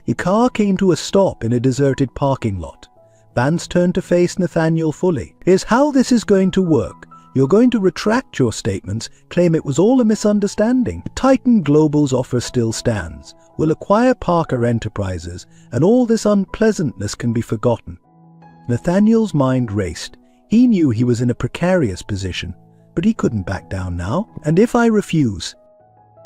A car came to a stop in a deserted parking lot. Vance turned to face Nathaniel fully. "Here's how this is going to work. You're going to retract your statements, claim it was all a misunderstanding. Titan Global's offer still stands. We'll acquire Parker Enterprises, and all this unpleasantness can be forgotten." Nathaniel's mind raced. He knew he was in a precarious position, but he couldn't back down now. "And if I refuse?"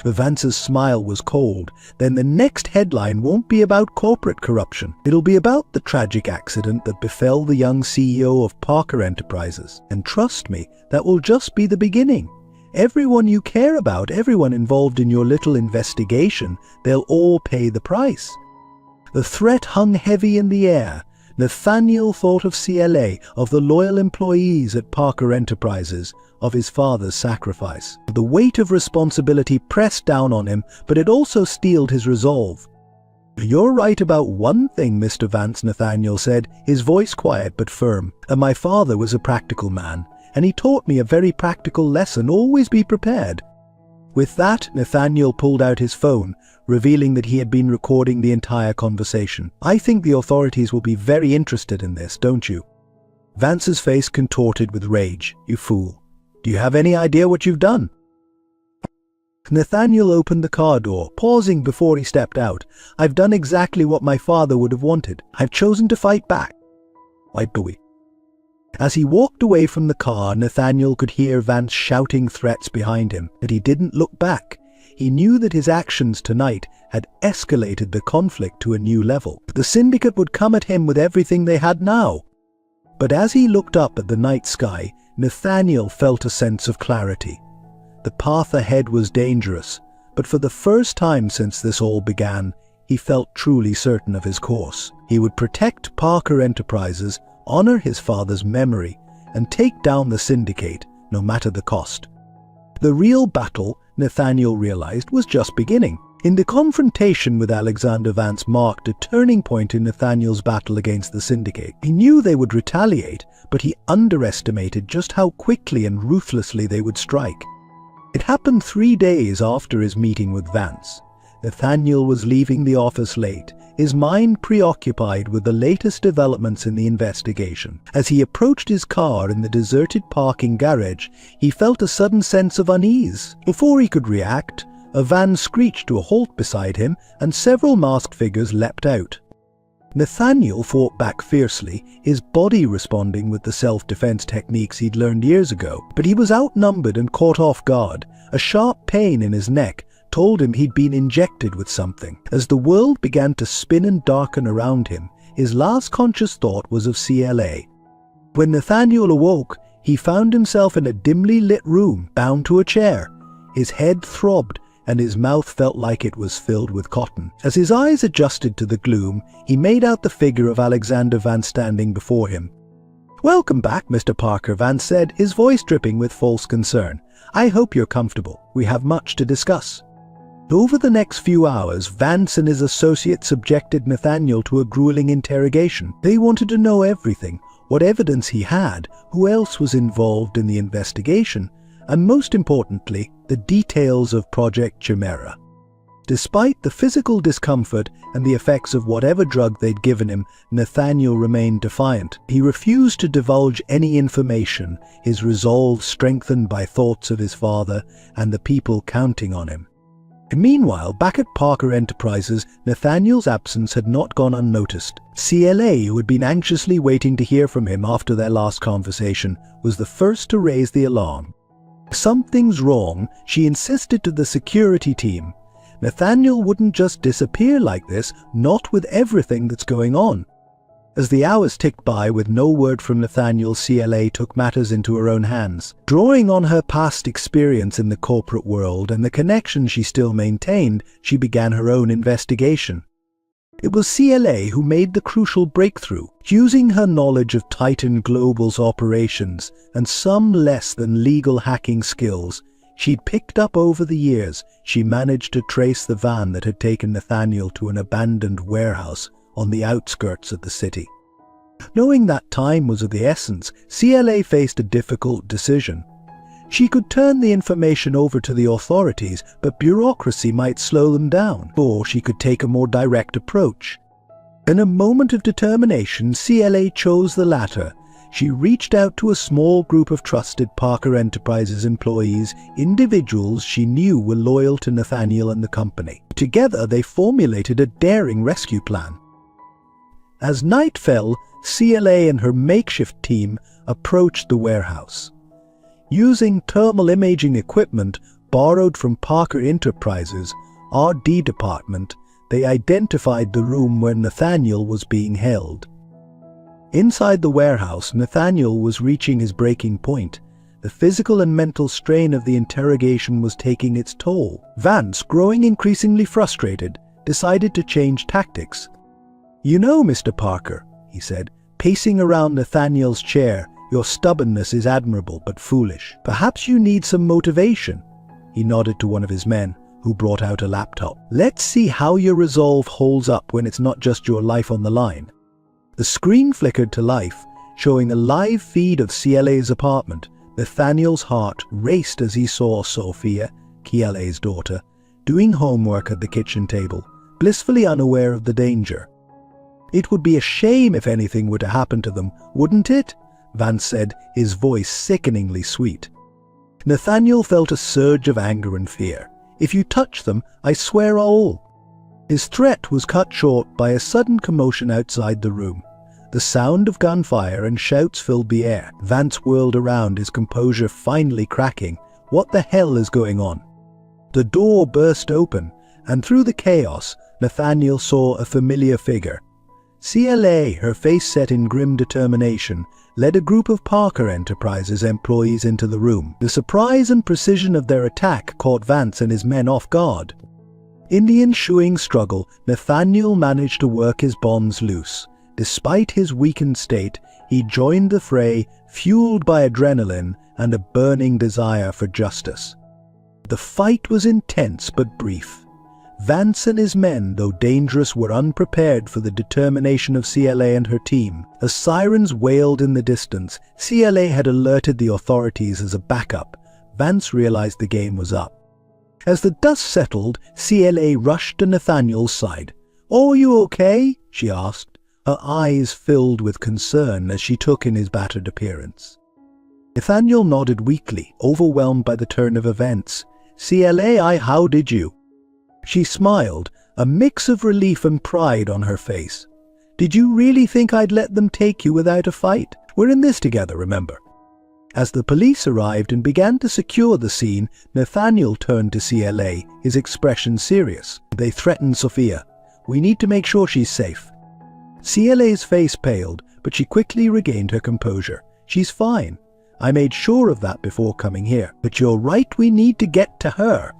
Vance's smile was cold. "Then the next headline won't be about corporate corruption. It'll be about the tragic accident that befell the young CEO of Parker Enterprises. And trust me, that will just be the beginning. Everyone you care about, everyone involved in your little investigation, they'll all pay the price." The threat hung heavy in the air. Nathaniel thought of CLA, of the loyal employees at Parker Enterprises, of his father's sacrifice. The weight of responsibility pressed down on him, but it also steeled his resolve. "You're right about one thing, Mr. Vance," Nathaniel said, his voice quiet but firm. "And my father was a practical man, and he taught me a very practical lesson: always be prepared." With that, Nathaniel pulled out his phone, revealing that he had been recording the entire conversation. "I think the authorities will be very interested in this, don't you?" Vance's face contorted with rage. "You fool. Do you have any idea what you've done?" Nathaniel opened the car door, pausing before he stepped out. "I've done exactly what my father would have wanted. I've chosen to fight back." "Why do we?" As he walked away from the car, Nathaniel could hear Vance shouting threats behind him, but he didn't look back. He knew that his actions tonight had escalated the conflict to a new level. The syndicate would come at him with everything they had now. But as he looked up at the night sky, Nathaniel felt a sense of clarity. The path ahead was dangerous, but for the first time since this all began, he felt truly certain of his course. He would protect Parker Enterprises, honor his father's memory, and take down the syndicate, no matter the cost. The real battle, Nathaniel realized, was just beginning. In the confrontation with Alexander Vance marked a turning point in Nathaniel's battle against the syndicate. He knew they would retaliate, but he underestimated just how quickly and ruthlessly they would strike. It happened 3 days after his meeting with Vance. Nathaniel was leaving the office late, his mind preoccupied with the latest developments in the investigation. As he approached his car in the deserted parking garage, he felt a sudden sense of unease. Before he could react, a van screeched to a halt beside him, and several masked figures leapt out. Nathaniel fought back fiercely, his body responding with the self-defense techniques he'd learned years ago. But he was outnumbered and caught off guard. A sharp pain in his neck told him he'd been injected with something. As the world began to spin and darken around him, his last conscious thought was of CLA. When Nathaniel awoke, he found himself in a dimly lit room, bound to a chair. His head throbbed, and his mouth felt like it was filled with cotton. As his eyes adjusted to the gloom, he made out the figure of Alexander Vance standing before him. "Welcome back, Mr. Parker," Vance said, his voice dripping with false concern. "I hope you're comfortable. We have much to discuss." Over the next few hours, Vance and his associate subjected Nathaniel to a grueling interrogation. They wanted to know everything, what evidence he had, who else was involved in the investigation, and most importantly, the details of Project Chimera. Despite the physical discomfort and the effects of whatever drug they'd given him, Nathaniel remained defiant. He refused to divulge any information, his resolve strengthened by thoughts of his father and the people counting on him. Meanwhile, back at Parker Enterprises, Nathaniel's absence had not gone unnoticed. CLA, who had been anxiously waiting to hear from him after their last conversation, was the first to raise the alarm. Something's wrong, she insisted to the security team. Nathaniel wouldn't just disappear like this, not with everything that's going on. As the hours ticked by with no word from Nathaniel, CLA took matters into her own hands. Drawing on her past experience in the corporate world and the connection she still maintained, she began her own investigation. It was CLA who made the crucial breakthrough. Using her knowledge of Titan Global's operations and some less than legal hacking skills she'd picked up over the years, she managed to trace the van that had taken Nathaniel to an abandoned warehouse on the outskirts of the city. Knowing that time was of the essence, CLA faced a difficult decision. She could turn the information over to the authorities, but bureaucracy might slow them down, or she could take a more direct approach. In a moment of determination, CLA chose the latter. She reached out to a small group of trusted Parker Enterprises employees, individuals she knew were loyal to Nathaniel and the company. Together, they formulated a daring rescue plan. As night fell, CLA and her makeshift team approached the warehouse. Using thermal imaging equipment borrowed from Parker Enterprises' R&D department, they identified the room where Nathaniel was being held. Inside the warehouse, Nathaniel was reaching his breaking point. The physical and mental strain of the interrogation was taking its toll. Vance, growing increasingly frustrated, decided to change tactics. "You know, Mr. Parker," he said, pacing around Nathaniel's chair, "your stubbornness is admirable but foolish. Perhaps you need some motivation." He nodded to one of his men, who brought out a laptop. "Let's see how your resolve holds up when it's not just your life on the line." The screen flickered to life, showing a live feed of CLA's apartment. Nathaniel's heart raced as he saw Sophia, CLA's daughter, doing homework at the kitchen table, blissfully unaware of the danger. "It would be a shame if anything were to happen to them, wouldn't it?" Vance said, his voice sickeningly sweet. Nathaniel felt a surge of anger and fear. "If you touch them, I swear I'll..." His threat was cut short by a sudden commotion outside the room. The sound of gunfire and shouts filled the air. Vance whirled around, his composure finally cracking. "What the hell is going on?" The door burst open, and through the chaos, Nathaniel saw a familiar figure. CLA, her face set in grim determination, led a group of Parker Enterprises employees into the room. The surprise and precision of their attack caught Vance and his men off guard. In the ensuing struggle, Nathaniel managed to work his bonds loose. Despite his weakened state, he joined the fray, fueled by adrenaline and a burning desire for justice. The fight was intense but brief. Vance and his men, though dangerous, were unprepared for the determination of CLA and her team. As sirens wailed in the distance, CLA had alerted the authorities as a backup. Vance realized the game was up. As the dust settled, CLA rushed to Nathaniel's side. "Oh, are you okay?" she asked, her eyes filled with concern as she took in his battered appearance. Nathaniel nodded weakly, overwhelmed by the turn of events. "CLA, how did you?" She smiled, a mix of relief and pride on her face. "Did you really think I'd let them take you without a fight? We're in this together, remember." As the police arrived and began to secure the scene, Nathaniel turned to CLA, his expression serious. "They threatened Sophia. We need to make sure she's safe." CLA's face paled, but she quickly regained her composure. "She's fine. I made sure of that before coming here. But you're right, we need to get to her."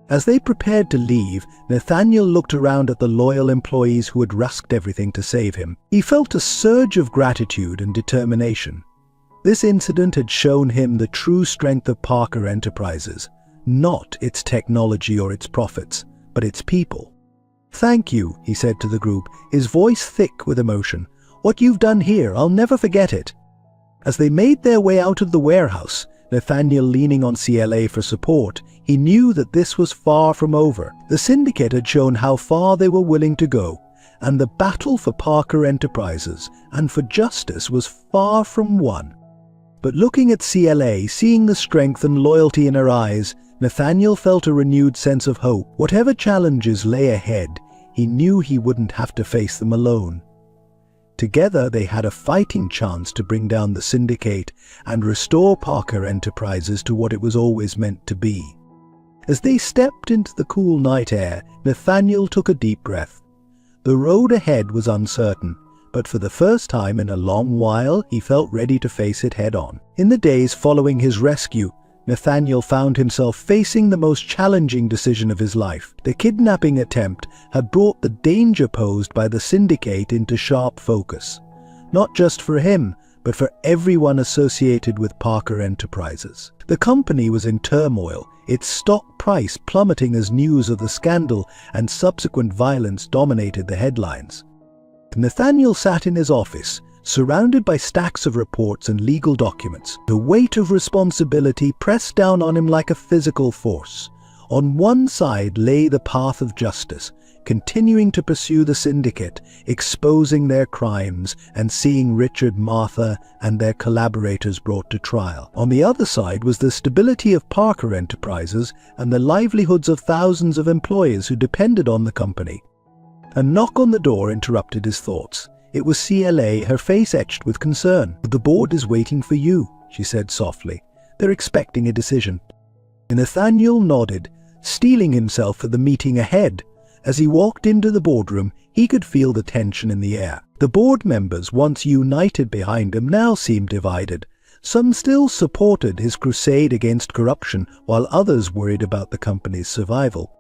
As they prepared to leave, Nathaniel looked around at the loyal employees who had risked everything to save him. He felt a surge of gratitude and determination. This incident had shown him the true strength of Parker Enterprises, not its technology or its profits, but its people. "Thank you," he said to the group, his voice thick with emotion. "What you've done here, I'll never forget it." As they made their way out of the warehouse, Nathaniel leaning on CLA for support, he knew that this was far from over. The syndicate had shown how far they were willing to go, and the battle for Parker Enterprises and for justice was far from won. But looking at CLA, seeing the strength and loyalty in her eyes, Nathaniel felt a renewed sense of hope. Whatever challenges lay ahead, he knew he wouldn't have to face them alone. Together they had a fighting chance to bring down the syndicate and restore Parker Enterprises to what it was always meant to be. As they stepped into the cool night air, Nathaniel took a deep breath. The road ahead was uncertain, but for the first time in a long while he felt ready to face it head-on. In the days following his rescue, Nathaniel found himself facing the most challenging decision of his life. The kidnapping attempt had brought the danger posed by the syndicate into sharp focus, not just for him, but for everyone associated with Parker Enterprises. The company was in turmoil, its stock price plummeting as news of the scandal and subsequent violence dominated the headlines. Nathaniel sat in his office, surrounded by stacks of reports and legal documents. The weight of responsibility pressed down on him like a physical force. On one side lay the path of justice, continuing to pursue the syndicate, exposing their crimes and seeing Richard, Martha, and their collaborators brought to trial. On the other side was the stability of Parker Enterprises and the livelihoods of thousands of employees who depended on the company. A knock on the door interrupted his thoughts. It was CLA, her face etched with concern. "The board is waiting for you," she said softly. "They're expecting a decision." Nathaniel nodded, steeling himself for the meeting ahead. As he walked into the boardroom, he could feel the tension in the air. The board members, once united behind him, now seemed divided. Some still supported his crusade against corruption, while others worried about the company's survival.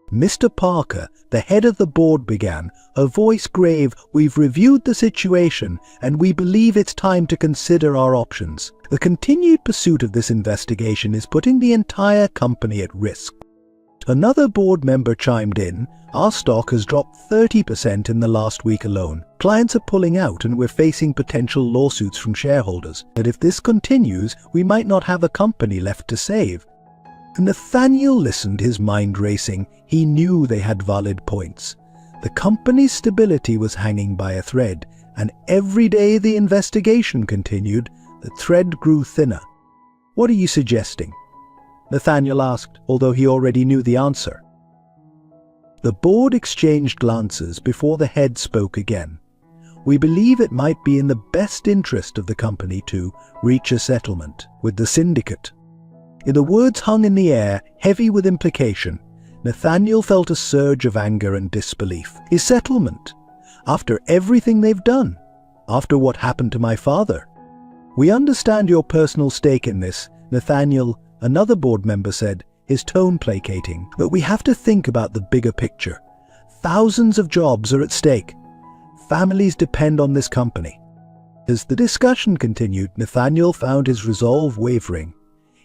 "Mr. Parker, the head of the board began, her voice grave, we've reviewed the situation and we believe it's time to consider our options. The continued pursuit of this investigation is putting the entire company at risk." Another board member chimed in, "Our stock has dropped 30% in the last week alone. Clients are pulling out and we're facing potential lawsuits from shareholders. And if this continues, we might not have a company left to save." Nathaniel listened, his mind racing. He knew they had valid points. The company's stability was hanging by a thread, and every day the investigation continued, the thread grew thinner. "What are you suggesting?" Nathaniel asked, although he already knew the answer. The board exchanged glances before the head spoke again. "We believe it might be in the best interest of the company to reach a settlement with the syndicate." The words hung in the air, heavy with implication. Nathaniel felt a surge of anger and disbelief. His settlement? After everything they've done? After what happened to my father? "We understand your personal stake in this," Nathaniel, another board member, said, his tone placating. "But we have to think about the bigger picture. Thousands of jobs are at stake. Families depend on this company." As the discussion continued, Nathaniel found his resolve wavering.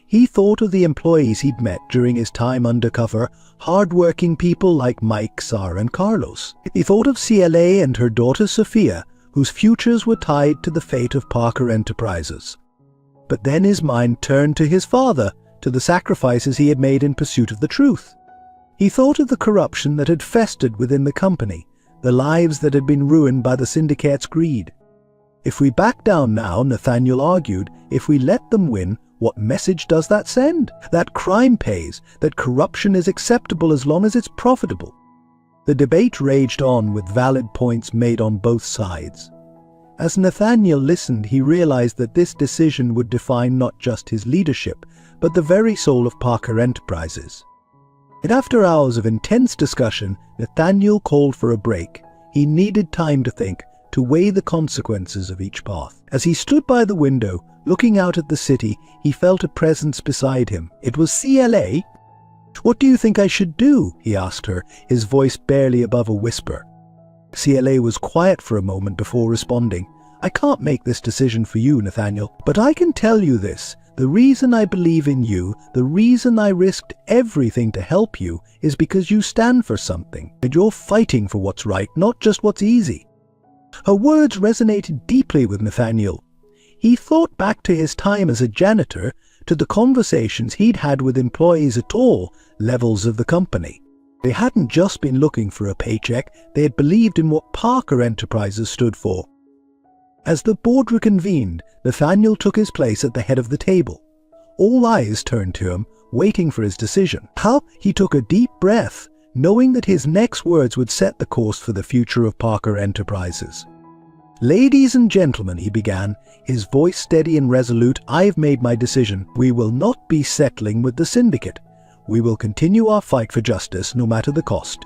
He thought of the employees he'd met during his time undercover, hard-working people like Mike, Sarah, and Carlos. He thought of CLA and her daughter Sophia, whose futures were tied to the fate of Parker Enterprises. But then his mind turned to his father, to the sacrifices he had made in pursuit of the truth. He thought of the corruption that had festered within the company, the lives that had been ruined by the syndicate's greed. If we back down now, Nathaniel argued, if we let them win, what message does that send? That crime pays, that corruption is acceptable as long as it's profitable. The debate raged on with valid points made on both sides. As Nathaniel listened, he realized that this decision would define not just his leadership, but the very soul of Parker Enterprises. And after hours of intense discussion, Nathaniel called for a break. He needed time to think, to weigh the consequences of each path. As he stood by the window, looking out at the city, he felt a presence beside him. It was CLA. "What do you think I should do?" he asked her, his voice barely above a whisper. CLA was quiet for a moment before responding. "I can't make this decision for you, Nathaniel, but I can tell you this. The reason I believe in you, the reason I risked everything to help you, is because you stand for something, and you're fighting for what's right, not just what's easy." Her words resonated deeply with Nathaniel. He thought back to his time as a janitor, to the conversations he'd had with employees at all levels of the company. They hadn't just been looking for a paycheck, they had believed in what Parker Enterprises stood for. As the board reconvened, Nathaniel took his place at the head of the table. All eyes turned to him, waiting for his decision. He took a deep breath, knowing that his next words would set the course for the future of Parker Enterprises. "Ladies and gentlemen," he began, his voice steady and resolute, "I've made my decision. We will not be settling with the syndicate. We will continue our fight for justice, no matter the cost."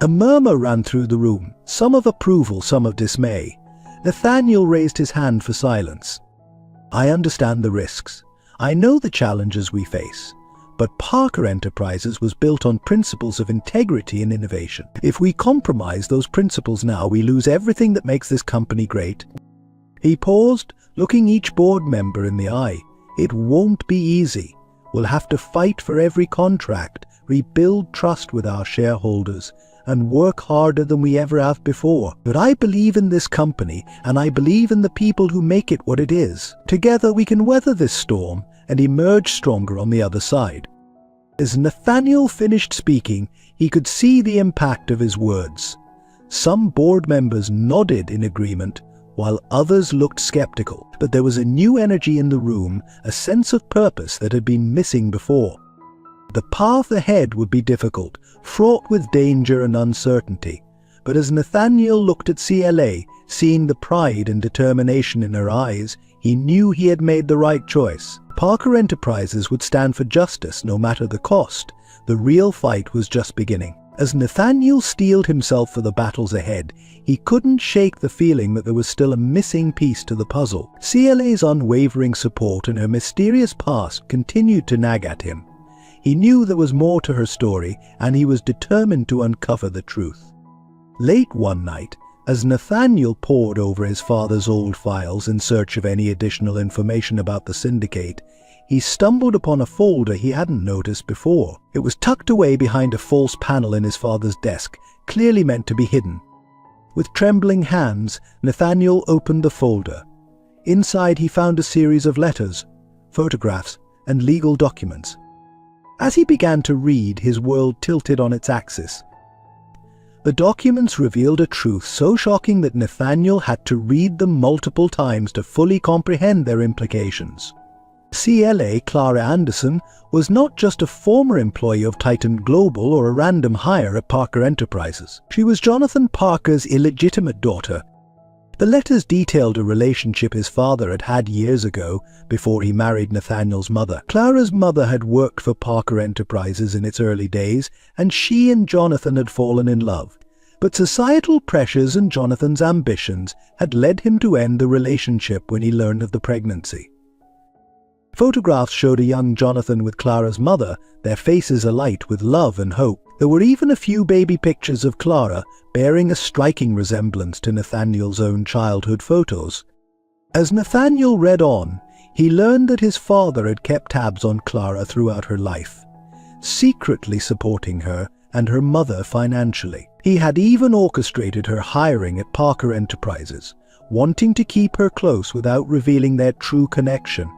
A murmur ran through the room, some of approval, some of dismay. Nathaniel raised his hand for silence. "I understand the risks. I know the challenges we face. But Parker Enterprises was built on principles of integrity and innovation. If we compromise those principles now, we lose everything that makes this company great." He paused, looking each board member in the eye. "It won't be easy. We'll have to fight for every contract, rebuild trust with our shareholders, and work harder than we ever have before. But I believe in this company, and I believe in the people who make it what it is. Together we can weather this storm and emerge stronger on the other side." As Nathaniel finished speaking, he could see the impact of his words. Some board members nodded in agreement, while others looked skeptical. But there was a new energy in the room, a sense of purpose that had been missing before. The path ahead would be difficult, fraught with danger and uncertainty. But as Nathaniel looked at CLA, seeing the pride and determination in her eyes, he knew he had made the right choice. Parker Enterprises would stand for justice no matter the cost. The real fight was just beginning. As Nathaniel steeled himself for the battles ahead, he couldn't shake the feeling that there was still a missing piece to the puzzle. CLA's unwavering support and her mysterious past continued to nag at him. He knew there was more to her story, and he was determined to uncover the truth. Late one night, as Nathaniel pored over his father's old files in search of any additional information about the syndicate, he stumbled upon a folder he hadn't noticed before. It was tucked away behind a false panel in his father's desk, clearly meant to be hidden. With trembling hands, Nathaniel opened the folder. Inside he found a series of letters, photographs, and legal documents. As he began to read, his world tilted on its axis. The documents revealed a truth so shocking that Nathaniel had to read them multiple times to fully comprehend their implications. CLA Clara Anderson was not just a former employee of Titan Global or a random hire at Parker Enterprises. She was Jonathan Parker's illegitimate daughter. The letters detailed a relationship his father had had years ago before he married Nathaniel's mother. Clara's mother had worked for Parker Enterprises in its early days, and she and Jonathan had fallen in love. But societal pressures and Jonathan's ambitions had led him to end the relationship when he learned of the pregnancy. Photographs showed a young Jonathan with Clara's mother, their faces alight with love and hope. There were even a few baby pictures of Clara, bearing a striking resemblance to Nathaniel's own childhood photos. As Nathaniel read on, he learned that his father had kept tabs on Clara throughout her life, secretly supporting her and her mother financially. He had even orchestrated her hiring at Parker Enterprises, wanting to keep her close without revealing their true connection.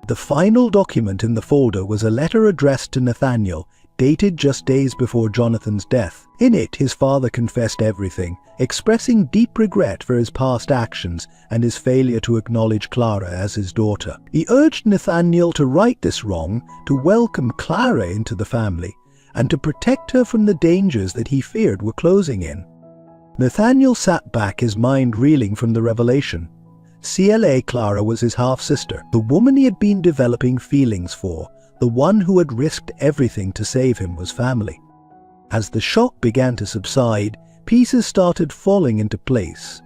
The final document in the folder was a letter addressed to Nathaniel, dated just days before Jonathan's death. In it, his father confessed everything, expressing deep regret for his past actions and his failure to acknowledge Clara as his daughter. He urged Nathaniel to right this wrong, to welcome Clara into the family, and to protect her from the dangers that he feared were closing in. Nathaniel sat back, his mind reeling from the revelation. CLA Clara was his half-sister, the woman he had been developing feelings for. The one who had risked everything to save him was family. As the shock began to subside, pieces started falling into place.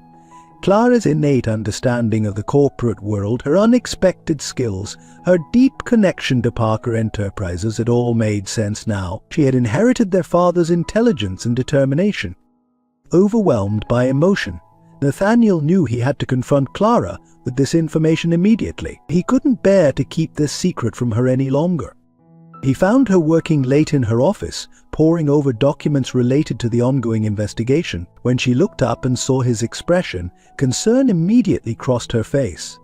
Clara's innate understanding of the corporate world, her unexpected skills, her deep connection to Parker Enterprises, it all made sense now. She had inherited their father's intelligence and determination. Overwhelmed by emotion, Nathaniel knew he had to confront Clara with this information immediately. He couldn't bear to keep this secret from her any longer. He found her working late in her office, poring over documents related to the ongoing investigation. When she looked up and saw his expression, concern immediately crossed her face.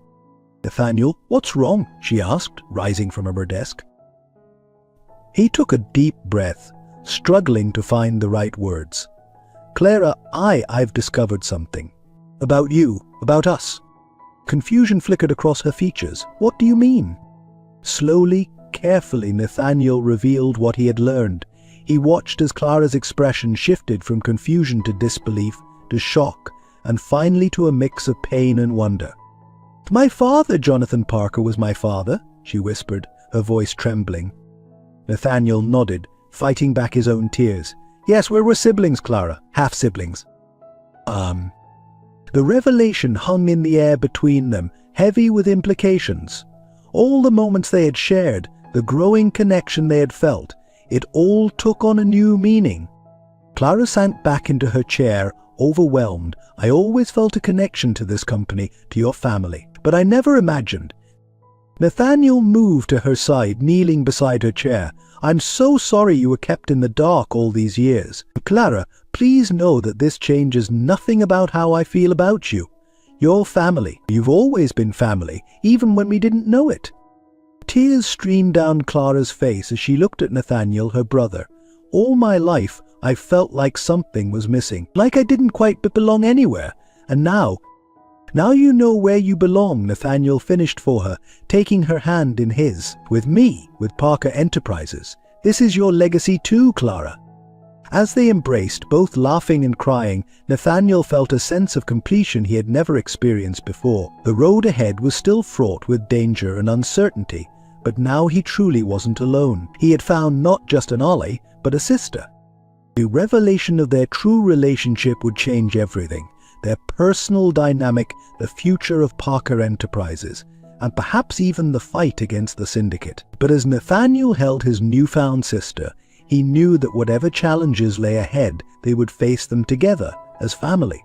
"Nathaniel, what's wrong?" she asked, rising from her desk. He took a deep breath, struggling to find the right words. "Clara, I've discovered something. About you, about us." Confusion flickered across her features. "What do you mean?" Slowly, carefully, Nathaniel revealed what he had learned. He watched as Clara's expression shifted from confusion to disbelief, to shock, and finally to a mix of pain and wonder. "My father, Jonathan Parker, was my father," she whispered, her voice trembling. Nathaniel nodded, fighting back his own tears. "Yes, we're siblings, Clara. Half-siblings." The revelation hung in the air between them, heavy with implications. All the moments they had shared, the growing connection they had felt, it all took on a new meaning. Clara sank back into her chair, overwhelmed. "I always felt a connection to this company, to your family, but I never imagined." Nathaniel moved to her side, kneeling beside her chair. "I'm so sorry you were kept in the dark all these years. Clara, please know that this changes nothing about how I feel about you. You're family. You've always been family, even when we didn't know it." Tears streamed down Clara's face as she looked at Nathaniel, her brother. "All my life, I felt like something was missing, like I didn't quite belong anywhere. And now you know where you belong," Nathaniel finished for her, taking her hand in his. "With me, with Parker Enterprises. This is your legacy too, Clara." As they embraced, both laughing and crying, Nathaniel felt a sense of completion he had never experienced before. The road ahead was still fraught with danger and uncertainty, but now he truly wasn't alone. He had found not just an ally, but a sister. The revelation of their true relationship would change everything. Their personal dynamic, the future of Parker Enterprises, and perhaps even the fight against the syndicate. But as Nathaniel held his newfound sister, he knew that whatever challenges lay ahead, they would face them together as family.